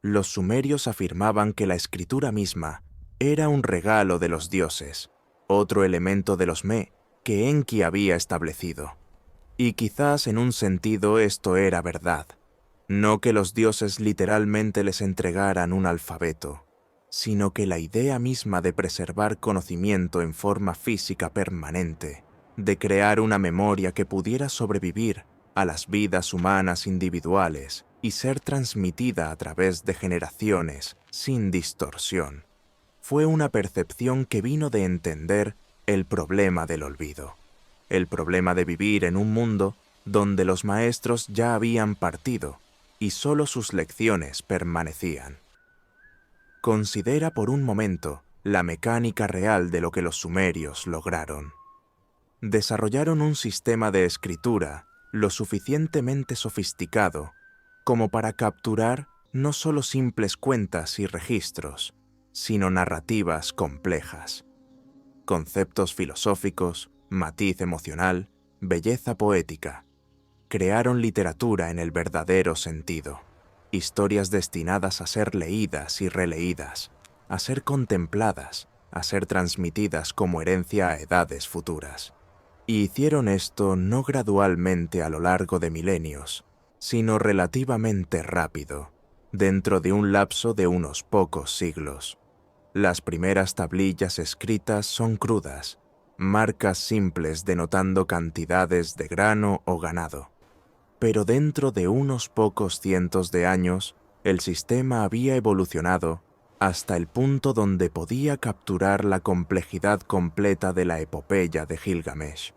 Los sumerios afirmaban que la escritura misma era un regalo de los dioses, otro elemento de los Me que Enki había establecido. Y quizás en un sentido esto era verdad, no que los dioses literalmente les entregaran un alfabeto, sino que la idea misma de preservar conocimiento en forma física permanente, de crear una memoria que pudiera sobrevivir a las vidas humanas individuales y ser transmitida a través de generaciones sin distorsión, fue una percepción que vino de entender el problema del olvido, el problema de vivir en un mundo donde los maestros ya habían partido y solo sus lecciones permanecían. Considera por un momento la mecánica real de lo que los sumerios lograron. Desarrollaron un sistema de escritura lo suficientemente sofisticado como para capturar no solo simples cuentas y registros, sino narrativas complejas. Conceptos filosóficos, matiz emocional, belleza poética. Crearon literatura en el verdadero sentido. Historias destinadas a ser leídas y releídas, a ser contempladas, a ser transmitidas como herencia a edades futuras. Y hicieron esto no gradualmente a lo largo de milenios, sino relativamente rápido, dentro de un lapso de unos pocos siglos. Las primeras tablillas escritas son crudas, marcas simples denotando cantidades de grano o ganado. Pero dentro de unos pocos cientos de años, el sistema había evolucionado hasta el punto donde podía capturar la complejidad completa de la epopeya de Gilgamesh.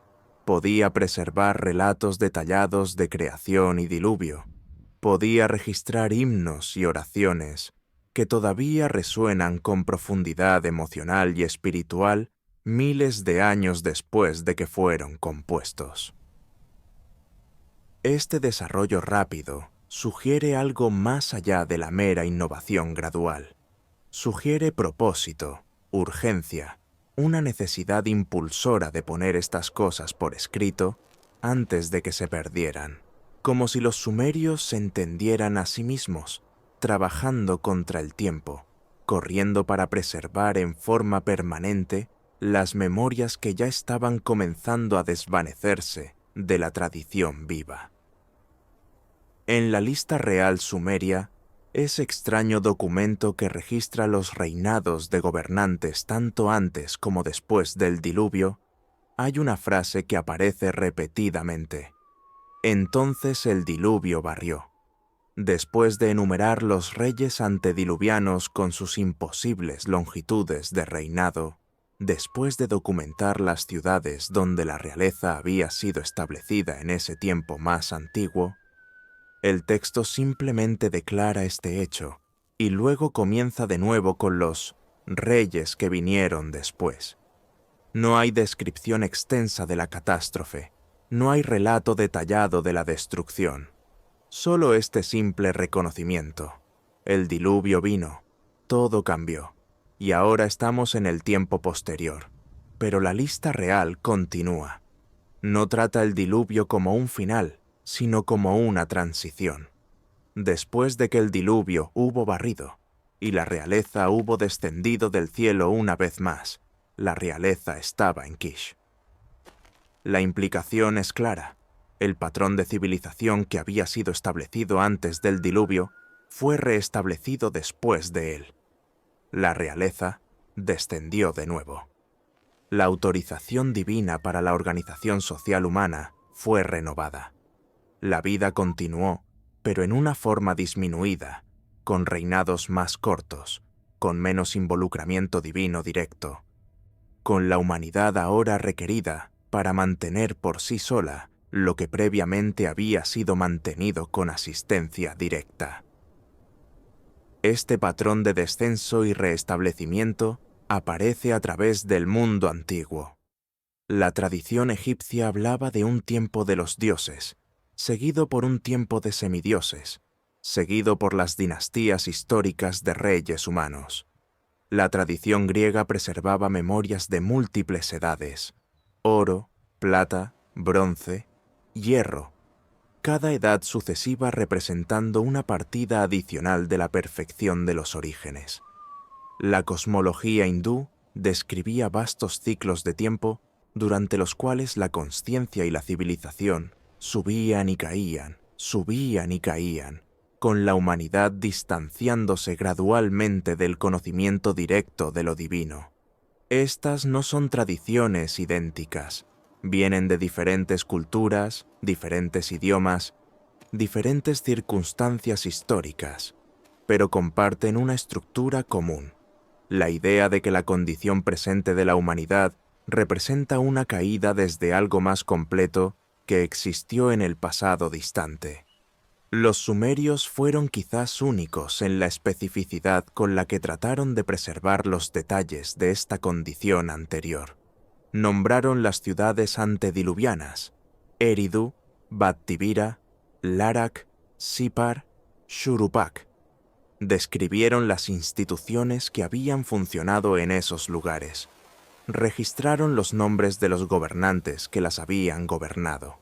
Podía preservar relatos detallados de creación y diluvio. Podía registrar himnos y oraciones que todavía resuenan con profundidad emocional y espiritual miles de años después de que fueron compuestos. Este desarrollo rápido sugiere algo más allá de la mera innovación gradual. Sugiere propósito, urgencia, una necesidad impulsora de poner estas cosas por escrito antes de que se perdieran, como si los sumerios se entendieran a sí mismos, trabajando contra el tiempo, corriendo para preservar en forma permanente las memorias que ya estaban comenzando a desvanecerse de la tradición viva. En la lista real sumeria, ese extraño documento que registra los reinados de gobernantes tanto antes como después del diluvio, hay una frase que aparece repetidamente. Entonces el diluvio barrió. Después de enumerar los reyes antediluvianos con sus imposibles longitudes de reinado, después de documentar las ciudades donde la realeza había sido establecida en ese tiempo más antiguo, el texto simplemente declara este hecho y luego comienza de nuevo con los reyes que vinieron después. No hay descripción extensa de la catástrofe, no hay relato detallado de la destrucción. Solo este simple reconocimiento. El diluvio vino, todo cambió, y ahora estamos en el tiempo posterior. Pero la lista real continúa. No trata el diluvio como un final, sino como una transición. después de que el diluvio hubo barrido, y la realeza hubo descendido del cielo una vez más, la realeza estaba en Kish. La implicación es clara. El patrón de civilización que había sido establecido antes del diluvio fue reestablecido después de él. La realeza descendió de nuevo. La autorización divina para la organización social humana fue renovada. La vida continuó, pero en una forma disminuida, con reinados más cortos, con menos involucramiento divino directo, con la humanidad ahora requerida para mantener por sí sola lo que previamente había sido mantenido con asistencia directa. Este patrón de descenso y reestablecimiento aparece a través del mundo antiguo. La tradición egipcia hablaba de un tiempo de los dioses, seguido por un tiempo de semidioses, seguido por las dinastías históricas de reyes humanos. La tradición griega preservaba memorias de múltiples edades: oro, plata, bronce, hierro, cada edad sucesiva representando una partida adicional de la perfección de los orígenes. La cosmología hindú describía vastos ciclos de tiempo durante los cuales la consciencia y la civilización subían y caían, con la humanidad distanciándose gradualmente del conocimiento directo de lo divino. Estas no son tradiciones idénticas, vienen de diferentes culturas, diferentes idiomas, diferentes circunstancias históricas, pero comparten una estructura común: la idea de que la condición presente de la humanidad representa una caída desde algo más completo que existió en el pasado distante. Los sumerios fueron quizás únicos en la especificidad con la que trataron de preservar los detalles de esta condición anterior. Nombraron las ciudades antediluvianas: Eridu, Bat-Tibira, Larak, Sipar, Shuruppak. Describieron las instituciones que habían funcionado en esos lugares. Registraron los nombres de los gobernantes que las habían gobernado.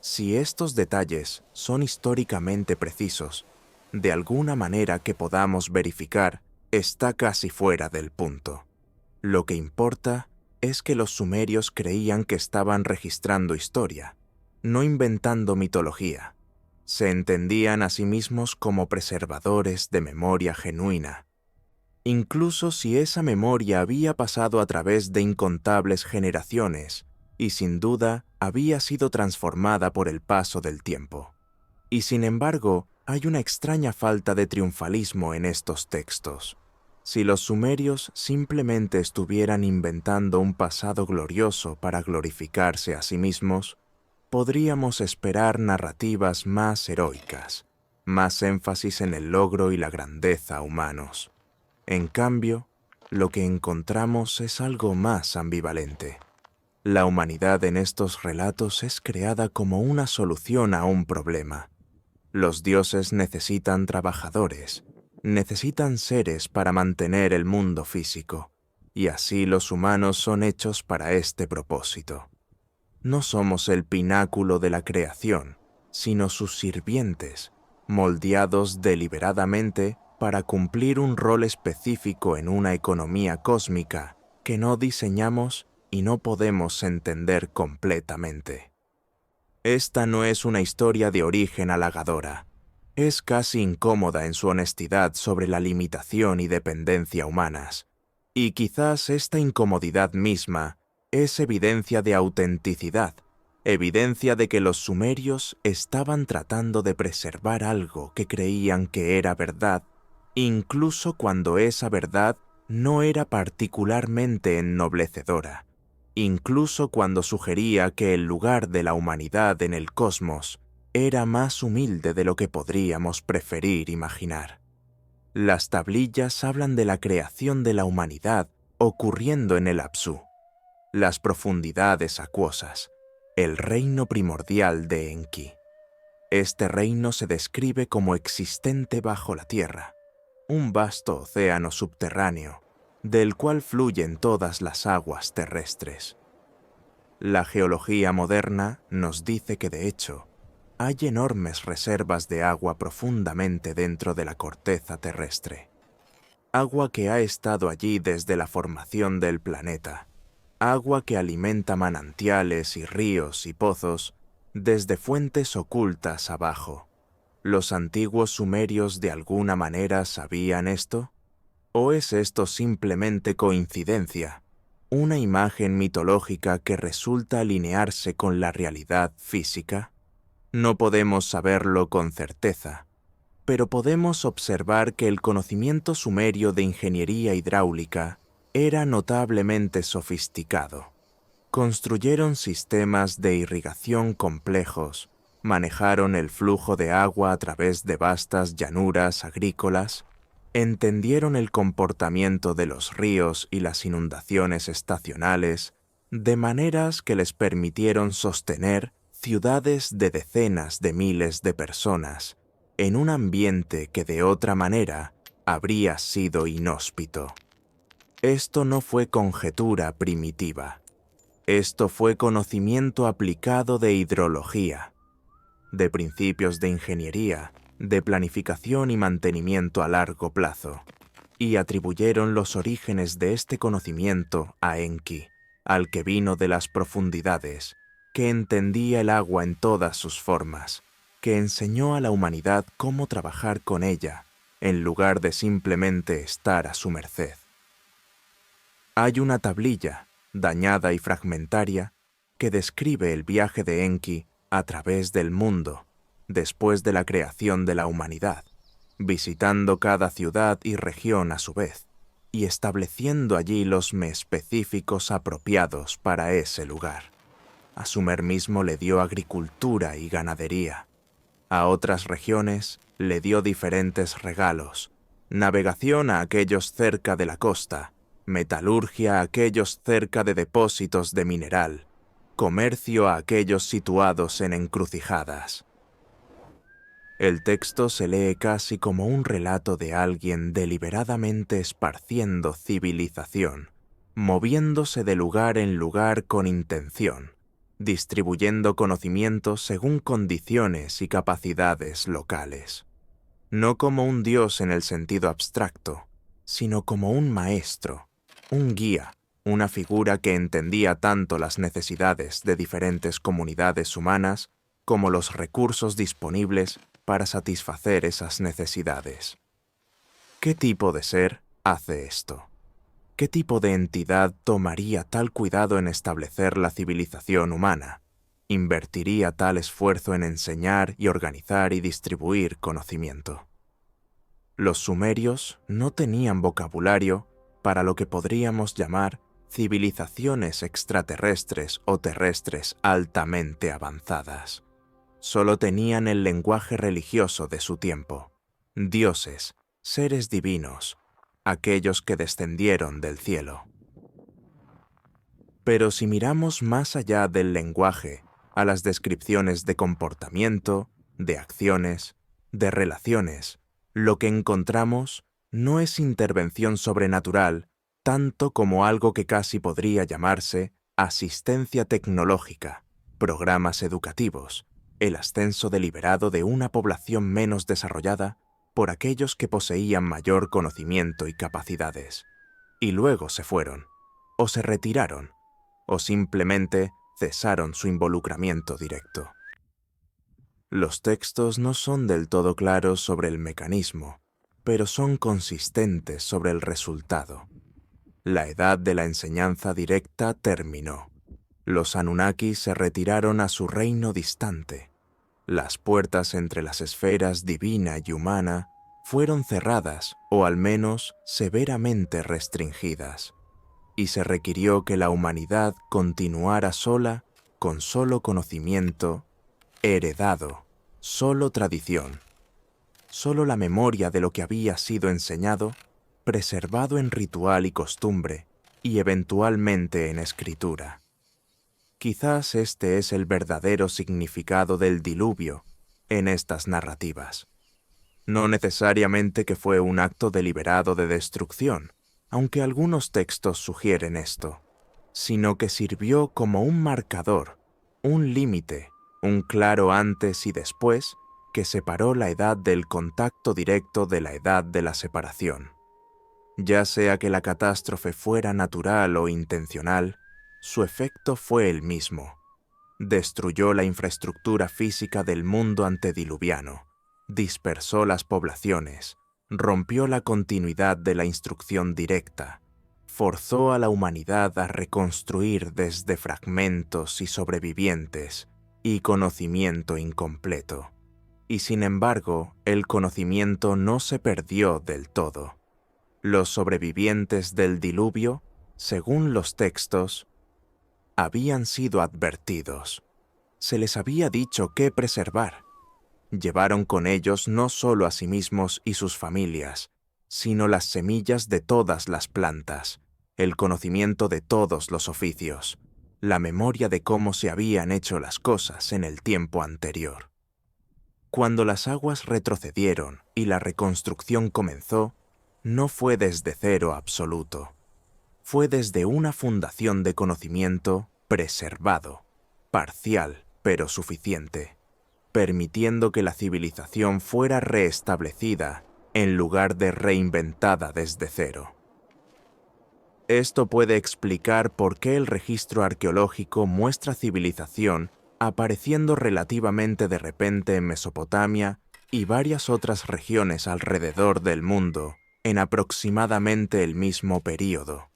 Si estos detalles son históricamente precisos, de alguna manera que podamos verificar, está casi fuera del punto. Lo que importa es que los sumerios creían que estaban registrando historia, no inventando mitología. Se entendían a sí mismos como preservadores de memoria genuina. Incluso si esa memoria había pasado a través de incontables generaciones, y sin duda había sido transformada por el paso del tiempo. Y sin embargo, hay una extraña falta de triunfalismo en estos textos. Si los sumerios simplemente estuvieran inventando un pasado glorioso para glorificarse a sí mismos, podríamos esperar narrativas más heroicas, más énfasis en el logro y la grandeza humanos. En cambio, lo que encontramos es algo más ambivalente. La humanidad en estos relatos es creada como una solución a un problema. Los dioses necesitan trabajadores, necesitan seres para mantener el mundo físico, y así los humanos son hechos para este propósito. No somos el pináculo de la creación, sino sus sirvientes, moldeados deliberadamente para cumplir un rol específico en una economía cósmica que no diseñamos y no podemos entender completamente. Esta no es una historia de origen halagadora. Es casi incómoda en su honestidad sobre la limitación y dependencia humanas. Y quizás esta incomodidad misma es evidencia de autenticidad, evidencia de que los sumerios estaban tratando de preservar algo que creían que era verdad, incluso cuando esa verdad no era particularmente ennoblecedora, incluso cuando sugería que el lugar de la humanidad en el cosmos era más humilde de lo que podríamos preferir imaginar. Las tablillas hablan de la creación de la humanidad ocurriendo en el Apsu, las profundidades acuosas, el reino primordial de Enki. Este reino se describe como existente bajo la tierra, un vasto océano subterráneo, del cual fluyen todas las aguas terrestres. La geología moderna nos dice que, de hecho, hay enormes reservas de agua profundamente dentro de la corteza terrestre. Agua que ha estado allí desde la formación del planeta. Agua que alimenta manantiales y ríos y pozos desde fuentes ocultas abajo. ¿Los antiguos sumerios de alguna manera sabían esto? ¿O es esto simplemente coincidencia? ¿Una imagen mitológica que resulta alinearse con la realidad física? No podemos saberlo con certeza, pero podemos observar que el conocimiento sumerio de ingeniería hidráulica era notablemente sofisticado. Construyeron sistemas de irrigación complejos, manejaron el flujo de agua a través de vastas llanuras agrícolas, entendieron el comportamiento de los ríos y las inundaciones estacionales, de maneras que les permitieron sostener ciudades de decenas de miles de personas en un ambiente que de otra manera habría sido inhóspito. Esto no fue conjetura primitiva. Esto fue conocimiento aplicado de hidrología, de principios de ingeniería, de planificación y mantenimiento a largo plazo, y atribuyeron los orígenes de este conocimiento a Enki, al que vino de las profundidades, que entendía el agua en todas sus formas, que enseñó a la humanidad cómo trabajar con ella, en lugar de simplemente estar a su merced. Hay una tablilla, dañada y fragmentaria, que describe el viaje de Enki a través del mundo, después de la creación de la humanidad, visitando cada ciudad y región a su vez, y estableciendo allí los específicos apropiados para ese lugar. A Sumer mismo le dio agricultura y ganadería. A otras regiones le dio diferentes regalos, navegación a aquellos cerca de la costa, metalurgia a aquellos cerca de depósitos de mineral, comercio a aquellos situados en encrucijadas. El texto se lee casi como un relato de alguien deliberadamente esparciendo civilización, moviéndose de lugar en lugar con intención, distribuyendo conocimientos según condiciones y capacidades locales. No como un dios en el sentido abstracto, sino como un maestro, un guía, una figura que entendía tanto las necesidades de diferentes comunidades humanas como los recursos disponibles para satisfacer esas necesidades. ¿Qué tipo de ser hace esto? ¿Qué tipo de entidad tomaría tal cuidado en establecer la civilización humana? ¿Invertiría tal esfuerzo en enseñar y organizar y distribuir conocimiento? Los sumerios no tenían vocabulario para lo que podríamos llamar civilizaciones extraterrestres o terrestres altamente avanzadas. Solo tenían el lenguaje religioso de su tiempo, dioses, seres divinos, aquellos que descendieron del cielo. Pero si miramos más allá del lenguaje, a las descripciones de comportamiento, de acciones, de relaciones, lo que encontramos no es intervención sobrenatural, tanto como algo que casi podría llamarse asistencia tecnológica, programas educativos, el ascenso deliberado de una población menos desarrollada por aquellos que poseían mayor conocimiento y capacidades, y luego se fueron, o se retiraron, o simplemente cesaron su involucramiento directo. Los textos no son del todo claros sobre el mecanismo, pero son consistentes sobre el resultado. La edad de la enseñanza directa terminó. Los Anunnaki se retiraron a su reino distante. Las puertas entre las esferas divina y humana fueron cerradas o al menos severamente restringidas, y se requirió que la humanidad continuara sola con solo conocimiento heredado, solo tradición, solo la memoria de lo que había sido enseñado, preservado en ritual y costumbre, y eventualmente en escritura. Quizás este es el verdadero significado del diluvio en estas narrativas. No necesariamente que fue un acto deliberado de destrucción, aunque algunos textos sugieren esto, sino que sirvió como un marcador, un límite, un claro antes y después que separó la edad del contacto directo de la edad de la separación. Ya sea que la catástrofe fuera natural o intencional, su efecto fue el mismo. Destruyó la infraestructura física del mundo antediluviano, dispersó las poblaciones, rompió la continuidad de la instrucción directa, forzó a la humanidad a reconstruir desde fragmentos y sobrevivientes y conocimiento incompleto. Y sin embargo, el conocimiento no se perdió del todo. Los sobrevivientes del diluvio, según los textos, habían sido advertidos. Se les había dicho qué preservar. Llevaron con ellos no solo a sí mismos y sus familias, sino las semillas de todas las plantas, el conocimiento de todos los oficios, la memoria de cómo se habían hecho las cosas en el tiempo anterior. Cuando las aguas retrocedieron y la reconstrucción comenzó, no fue desde cero absoluto. Fue desde una fundación de conocimiento preservado, parcial pero suficiente, permitiendo que la civilización fuera reestablecida en lugar de reinventada desde cero. Esto puede explicar por qué el registro arqueológico muestra civilización apareciendo relativamente de repente en Mesopotamia y varias otras regiones alrededor del mundo en aproximadamente el mismo período,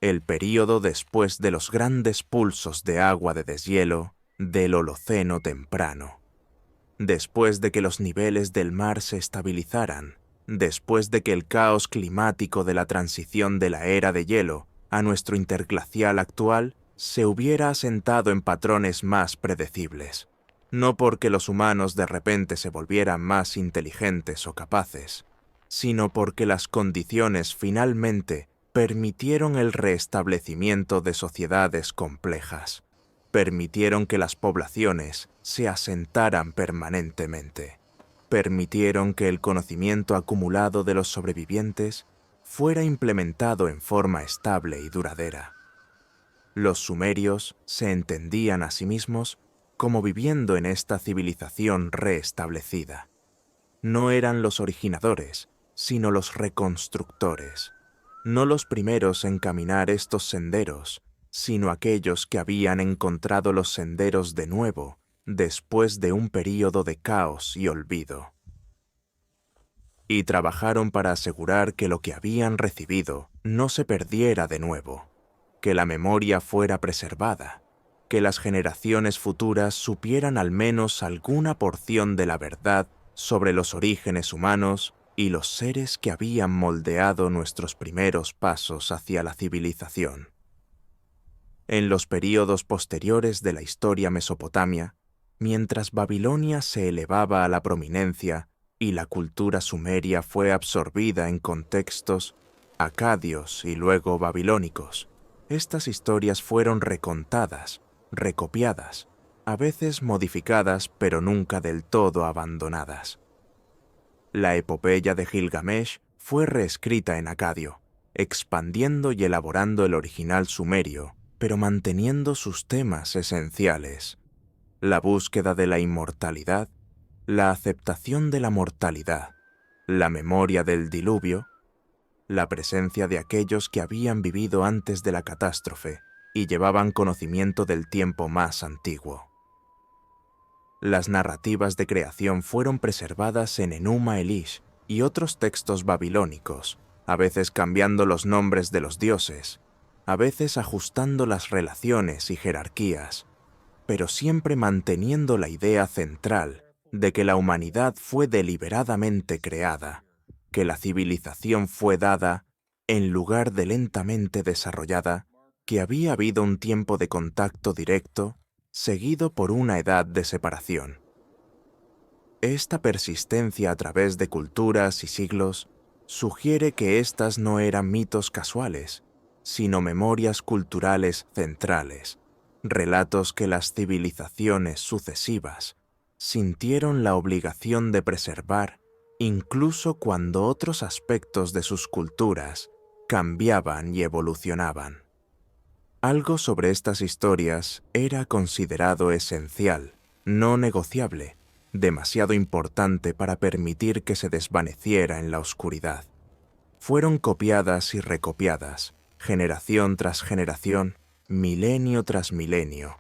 el período después de los grandes pulsos de agua de deshielo del Holoceno temprano. Después de que los niveles del mar se estabilizaran, después de que el caos climático de la transición de la era de hielo a nuestro interglacial actual se hubiera asentado en patrones más predecibles, no porque los humanos de repente se volvieran más inteligentes o capaces, sino porque las condiciones finalmente permitieron el restablecimiento de sociedades complejas, permitieron que las poblaciones se asentaran permanentemente, permitieron que el conocimiento acumulado de los sobrevivientes fuera implementado en forma estable y duradera. Los sumerios se entendían a sí mismos como viviendo en esta civilización reestablecida. No eran los originadores, sino los reconstructores, no los primeros en caminar estos senderos, sino aquellos que habían encontrado los senderos de nuevo después de un período de caos y olvido. Y trabajaron para asegurar que lo que habían recibido no se perdiera de nuevo, que la memoria fuera preservada, que las generaciones futuras supieran al menos alguna porción de la verdad sobre los orígenes humanos y los seres que habían moldeado nuestros primeros pasos hacia la civilización. En los períodos posteriores de la historia mesopotamia, mientras Babilonia se elevaba a la prominencia y la cultura sumeria fue absorbida en contextos acadios y luego babilónicos, estas historias fueron recontadas, recopiadas, a veces modificadas pero nunca del todo abandonadas. La epopeya de Gilgamesh fue reescrita en acadio, expandiendo y elaborando el original sumerio, pero manteniendo sus temas esenciales: la búsqueda de la inmortalidad, la aceptación de la mortalidad, la memoria del diluvio, la presencia de aquellos que habían vivido antes de la catástrofe y llevaban conocimiento del tiempo más antiguo. Las narrativas de creación fueron preservadas en Enuma Elish y otros textos babilónicos, a veces cambiando los nombres de los dioses, a veces ajustando las relaciones y jerarquías, pero siempre manteniendo la idea central de que la humanidad fue deliberadamente creada, que la civilización fue dada en lugar de lentamente desarrollada, que había habido un tiempo de contacto directo seguido por una edad de separación. Esta persistencia a través de culturas y siglos sugiere que éstas no eran mitos casuales, sino memorias culturales centrales, relatos que las civilizaciones sucesivas sintieron la obligación de preservar incluso cuando otros aspectos de sus culturas cambiaban y evolucionaban. Algo sobre estas historias era considerado esencial no negociable, demasiado importante para permitir que se desvaneciera en la oscuridad. Fueron copiadas y recopiadas, generación tras generación, milenio tras milenio,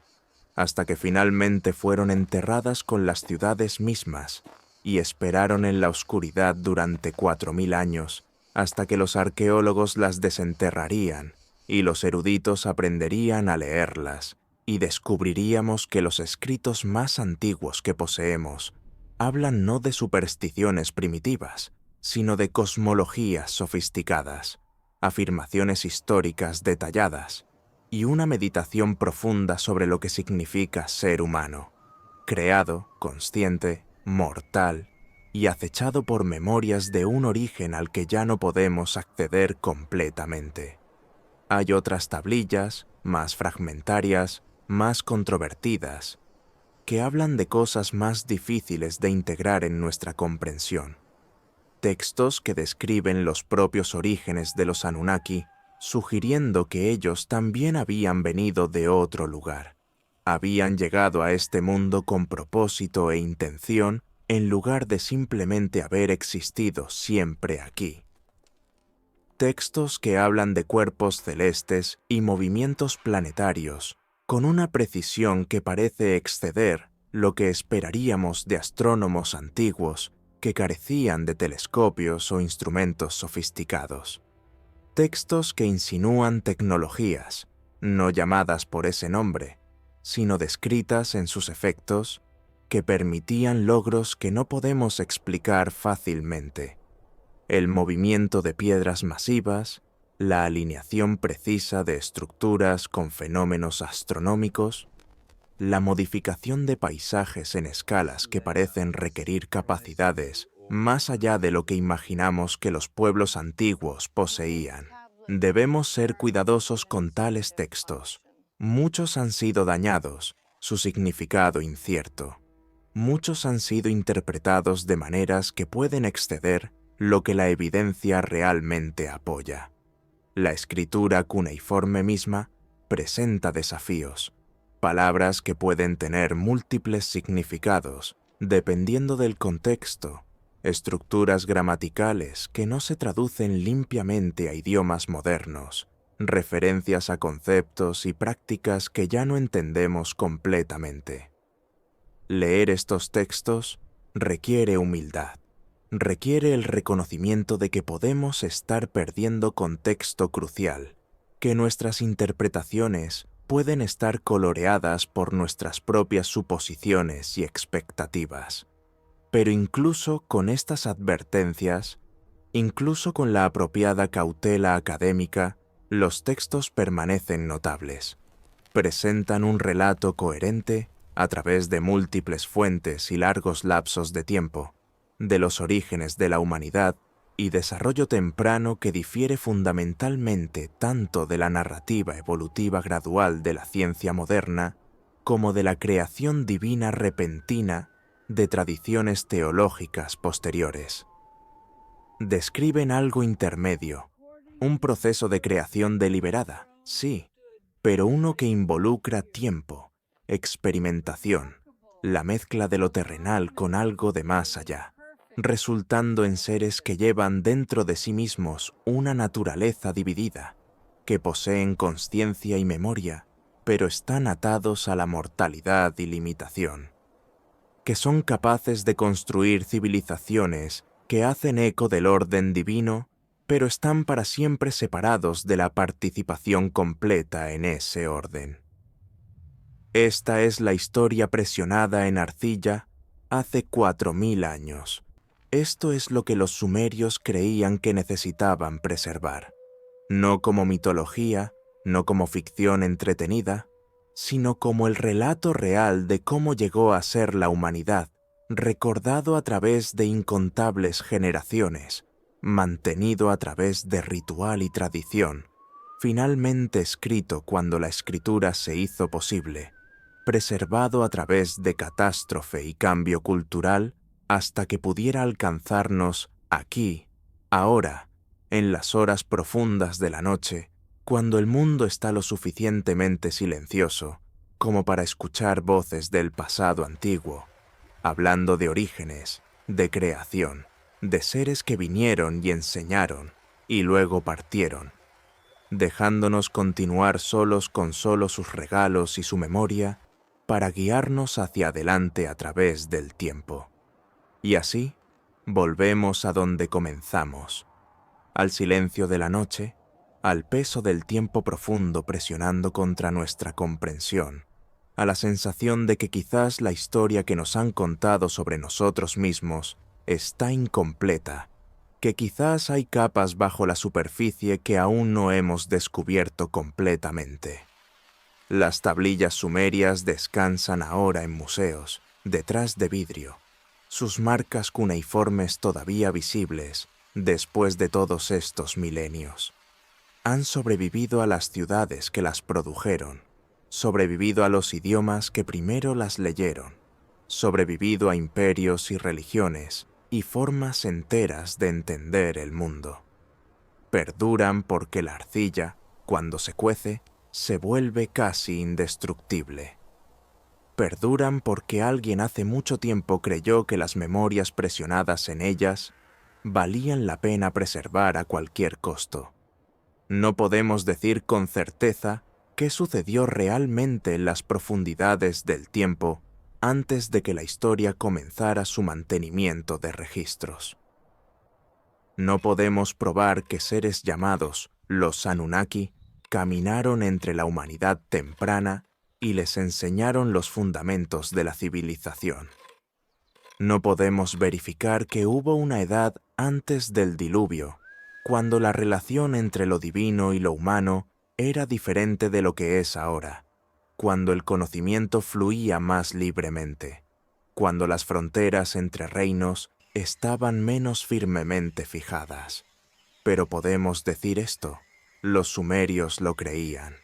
hasta que finalmente fueron enterradas con las ciudades mismas y esperaron en la oscuridad durante 4000 años, hasta que los arqueólogos las desenterrarían y los eruditos aprenderían a leerlas, y descubriríamos que los escritos más antiguos que poseemos hablan no de supersticiones primitivas, sino de cosmologías sofisticadas, afirmaciones históricas detalladas y una meditación profunda sobre lo que significa ser humano, creado, consciente, mortal y acechado por memorias de un origen al que ya no podemos acceder completamente. Hay otras tablillas, más fragmentarias, más controvertidas, que hablan de cosas más difíciles de integrar en nuestra comprensión. Textos que describen los propios orígenes de los Anunnaki, sugiriendo que ellos también habían venido de otro lugar. Habían llegado a este mundo con propósito e intención en lugar de simplemente haber existido siempre aquí. Textos que hablan de cuerpos celestes y movimientos planetarios, con una precisión que parece exceder lo que esperaríamos de astrónomos antiguos que carecían de telescopios o instrumentos sofisticados. Textos que insinúan tecnologías, no llamadas por ese nombre, sino descritas en sus efectos, que permitían logros que no podemos explicar fácilmente. El movimiento de piedras masivas, la alineación precisa de estructuras con fenómenos astronómicos, la modificación de paisajes en escalas que parecen requerir capacidades más allá de lo que imaginamos que los pueblos antiguos poseían. Debemos ser cuidadosos con tales textos. Muchos han sido dañados, su significado incierto. Muchos han sido interpretados de maneras que pueden exceder lo que la evidencia realmente apoya. La escritura cuneiforme misma presenta desafíos, palabras que pueden tener múltiples significados dependiendo del contexto, estructuras gramaticales que no se traducen limpiamente a idiomas modernos, referencias a conceptos y prácticas que ya no entendemos completamente. Leer estos textos requiere humildad, requiere el reconocimiento de que podemos estar perdiendo contexto crucial, que nuestras interpretaciones pueden estar coloreadas por nuestras propias suposiciones y expectativas. Pero incluso con estas advertencias, incluso con la apropiada cautela académica, los textos permanecen notables. Presentan un relato coherente a través de múltiples fuentes y largos lapsos de tiempo, de los orígenes de la humanidad y desarrollo temprano que difiere fundamentalmente tanto de la narrativa evolutiva gradual de la ciencia moderna como de la creación divina repentina de tradiciones teológicas posteriores. Describen algo intermedio, un proceso de creación deliberada, sí, pero uno que involucra tiempo, experimentación, la mezcla de lo terrenal con algo de más allá, resultando en seres que llevan dentro de sí mismos una naturaleza dividida, que poseen consciencia y memoria, pero están atados a la mortalidad y limitación, que son capaces de construir civilizaciones que hacen eco del orden divino, pero están para siempre separados de la participación completa en ese orden. Esta es la historia presionada en arcilla hace 4000 años. Esto es lo que los sumerios creían que necesitaban preservar, no como mitología, no como ficción entretenida, sino como el relato real de cómo llegó a ser la humanidad, recordado a través de incontables generaciones, mantenido a través de ritual y tradición, finalmente escrito cuando la escritura se hizo posible, preservado a través de catástrofe y cambio cultural hasta que pudiera alcanzarnos aquí, ahora, en las horas profundas de la noche, cuando el mundo está lo suficientemente silencioso como para escuchar voces del pasado antiguo, hablando de orígenes, de creación, de seres que vinieron y enseñaron, y luego partieron, dejándonos continuar solos con solo sus regalos y su memoria para guiarnos hacia adelante a través del tiempo. Y así, volvemos a donde comenzamos, al silencio de la noche, al peso del tiempo profundo presionando contra nuestra comprensión, a la sensación de que quizás la historia que nos han contado sobre nosotros mismos está incompleta, que quizás hay capas bajo la superficie que aún no hemos descubierto completamente. Las tablillas sumerias descansan ahora en museos, detrás de vidrio, sus marcas cuneiformes todavía visibles después de todos estos milenios. Han sobrevivido a las ciudades que las produjeron, sobrevivido a los idiomas que primero las leyeron, sobrevivido a imperios y religiones y formas enteras de entender el mundo. Perduran porque la arcilla, cuando se cuece, se vuelve casi indestructible. Perduran porque alguien hace mucho tiempo creyó que las memorias presionadas en ellas valían la pena preservar a cualquier costo. No podemos decir con certeza qué sucedió realmente en las profundidades del tiempo antes de que la historia comenzara su mantenimiento de registros. No podemos probar que seres llamados los Anunnaki caminaron entre la humanidad temprana y les enseñaron los fundamentos de la civilización. No podemos verificar que hubo una edad antes del diluvio, cuando la relación entre lo divino y lo humano era diferente de lo que es ahora, cuando el conocimiento fluía más libremente, cuando las fronteras entre reinos estaban menos firmemente fijadas. Pero podemos decir esto, los sumerios lo creían.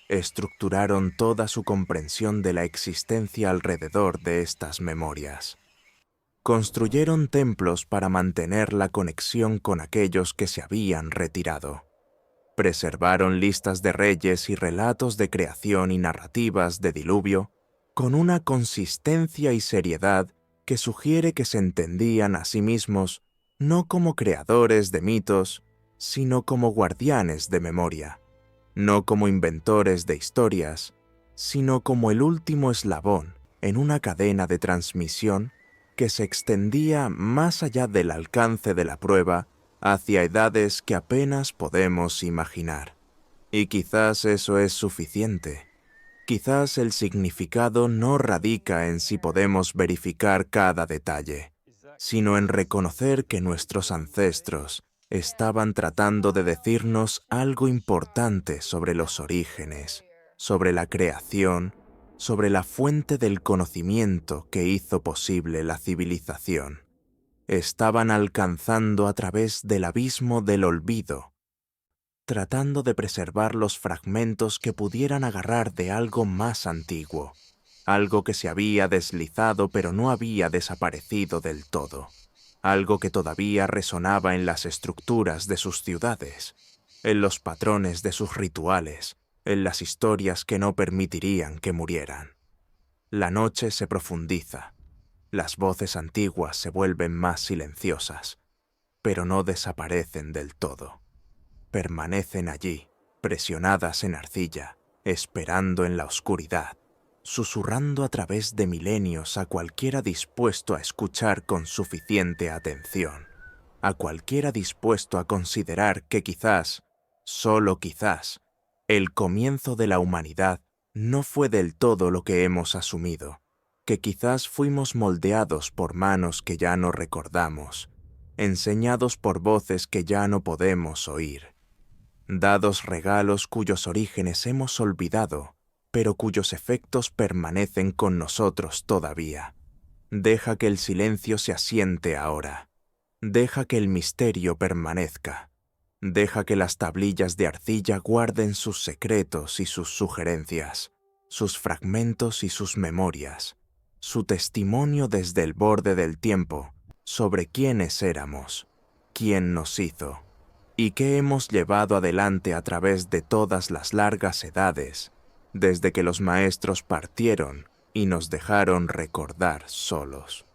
Estructuraron toda su comprensión de la existencia alrededor de estas memorias. Construyeron templos para mantener la conexión con aquellos que se habían retirado. Preservaron listas de reyes y relatos de creación y narrativas de diluvio con una consistencia y seriedad que sugiere que se entendían a sí mismos no como creadores de mitos, sino como guardianes de memoria, no como inventores de historias, sino como el último eslabón en una cadena de transmisión que se extendía más allá del alcance de la prueba hacia edades que apenas podemos imaginar. Y quizás eso es suficiente. Quizás el significado no radica en si podemos verificar cada detalle, sino en reconocer que nuestros ancestros estaban tratando de decirnos algo importante sobre los orígenes, sobre la creación, sobre la fuente del conocimiento que hizo posible la civilización. Estaban alcanzando a través del abismo del olvido, tratando de preservar los fragmentos que pudieran agarrar de algo más antiguo, algo que se había deslizado pero no había desaparecido del todo, algo que todavía resonaba en las estructuras de sus ciudades, en los patrones de sus rituales, en las historias que no permitirían que murieran. La noche se profundiza, las voces antiguas se vuelven más silenciosas, pero no desaparecen del todo. Permanecen allí, presionadas en arcilla, esperando en la oscuridad, susurrando a través de milenios a cualquiera dispuesto a escuchar con suficiente atención, a cualquiera dispuesto a considerar que quizás, solo quizás, el comienzo de la humanidad no fue del todo lo que hemos asumido, que quizás fuimos moldeados por manos que ya no recordamos, enseñados por voces que ya no podemos oír, dados regalos cuyos orígenes hemos olvidado, pero cuyos efectos permanecen con nosotros todavía. Deja que el silencio se asiente ahora. Deja que el misterio permanezca. Deja que las tablillas de arcilla guarden sus secretos y sus sugerencias, sus fragmentos y sus memorias, su testimonio desde el borde del tiempo sobre quiénes éramos, quién nos hizo y qué hemos llevado adelante a través de todas las largas edades, desde que los maestros partieron y nos dejaron recordar solos.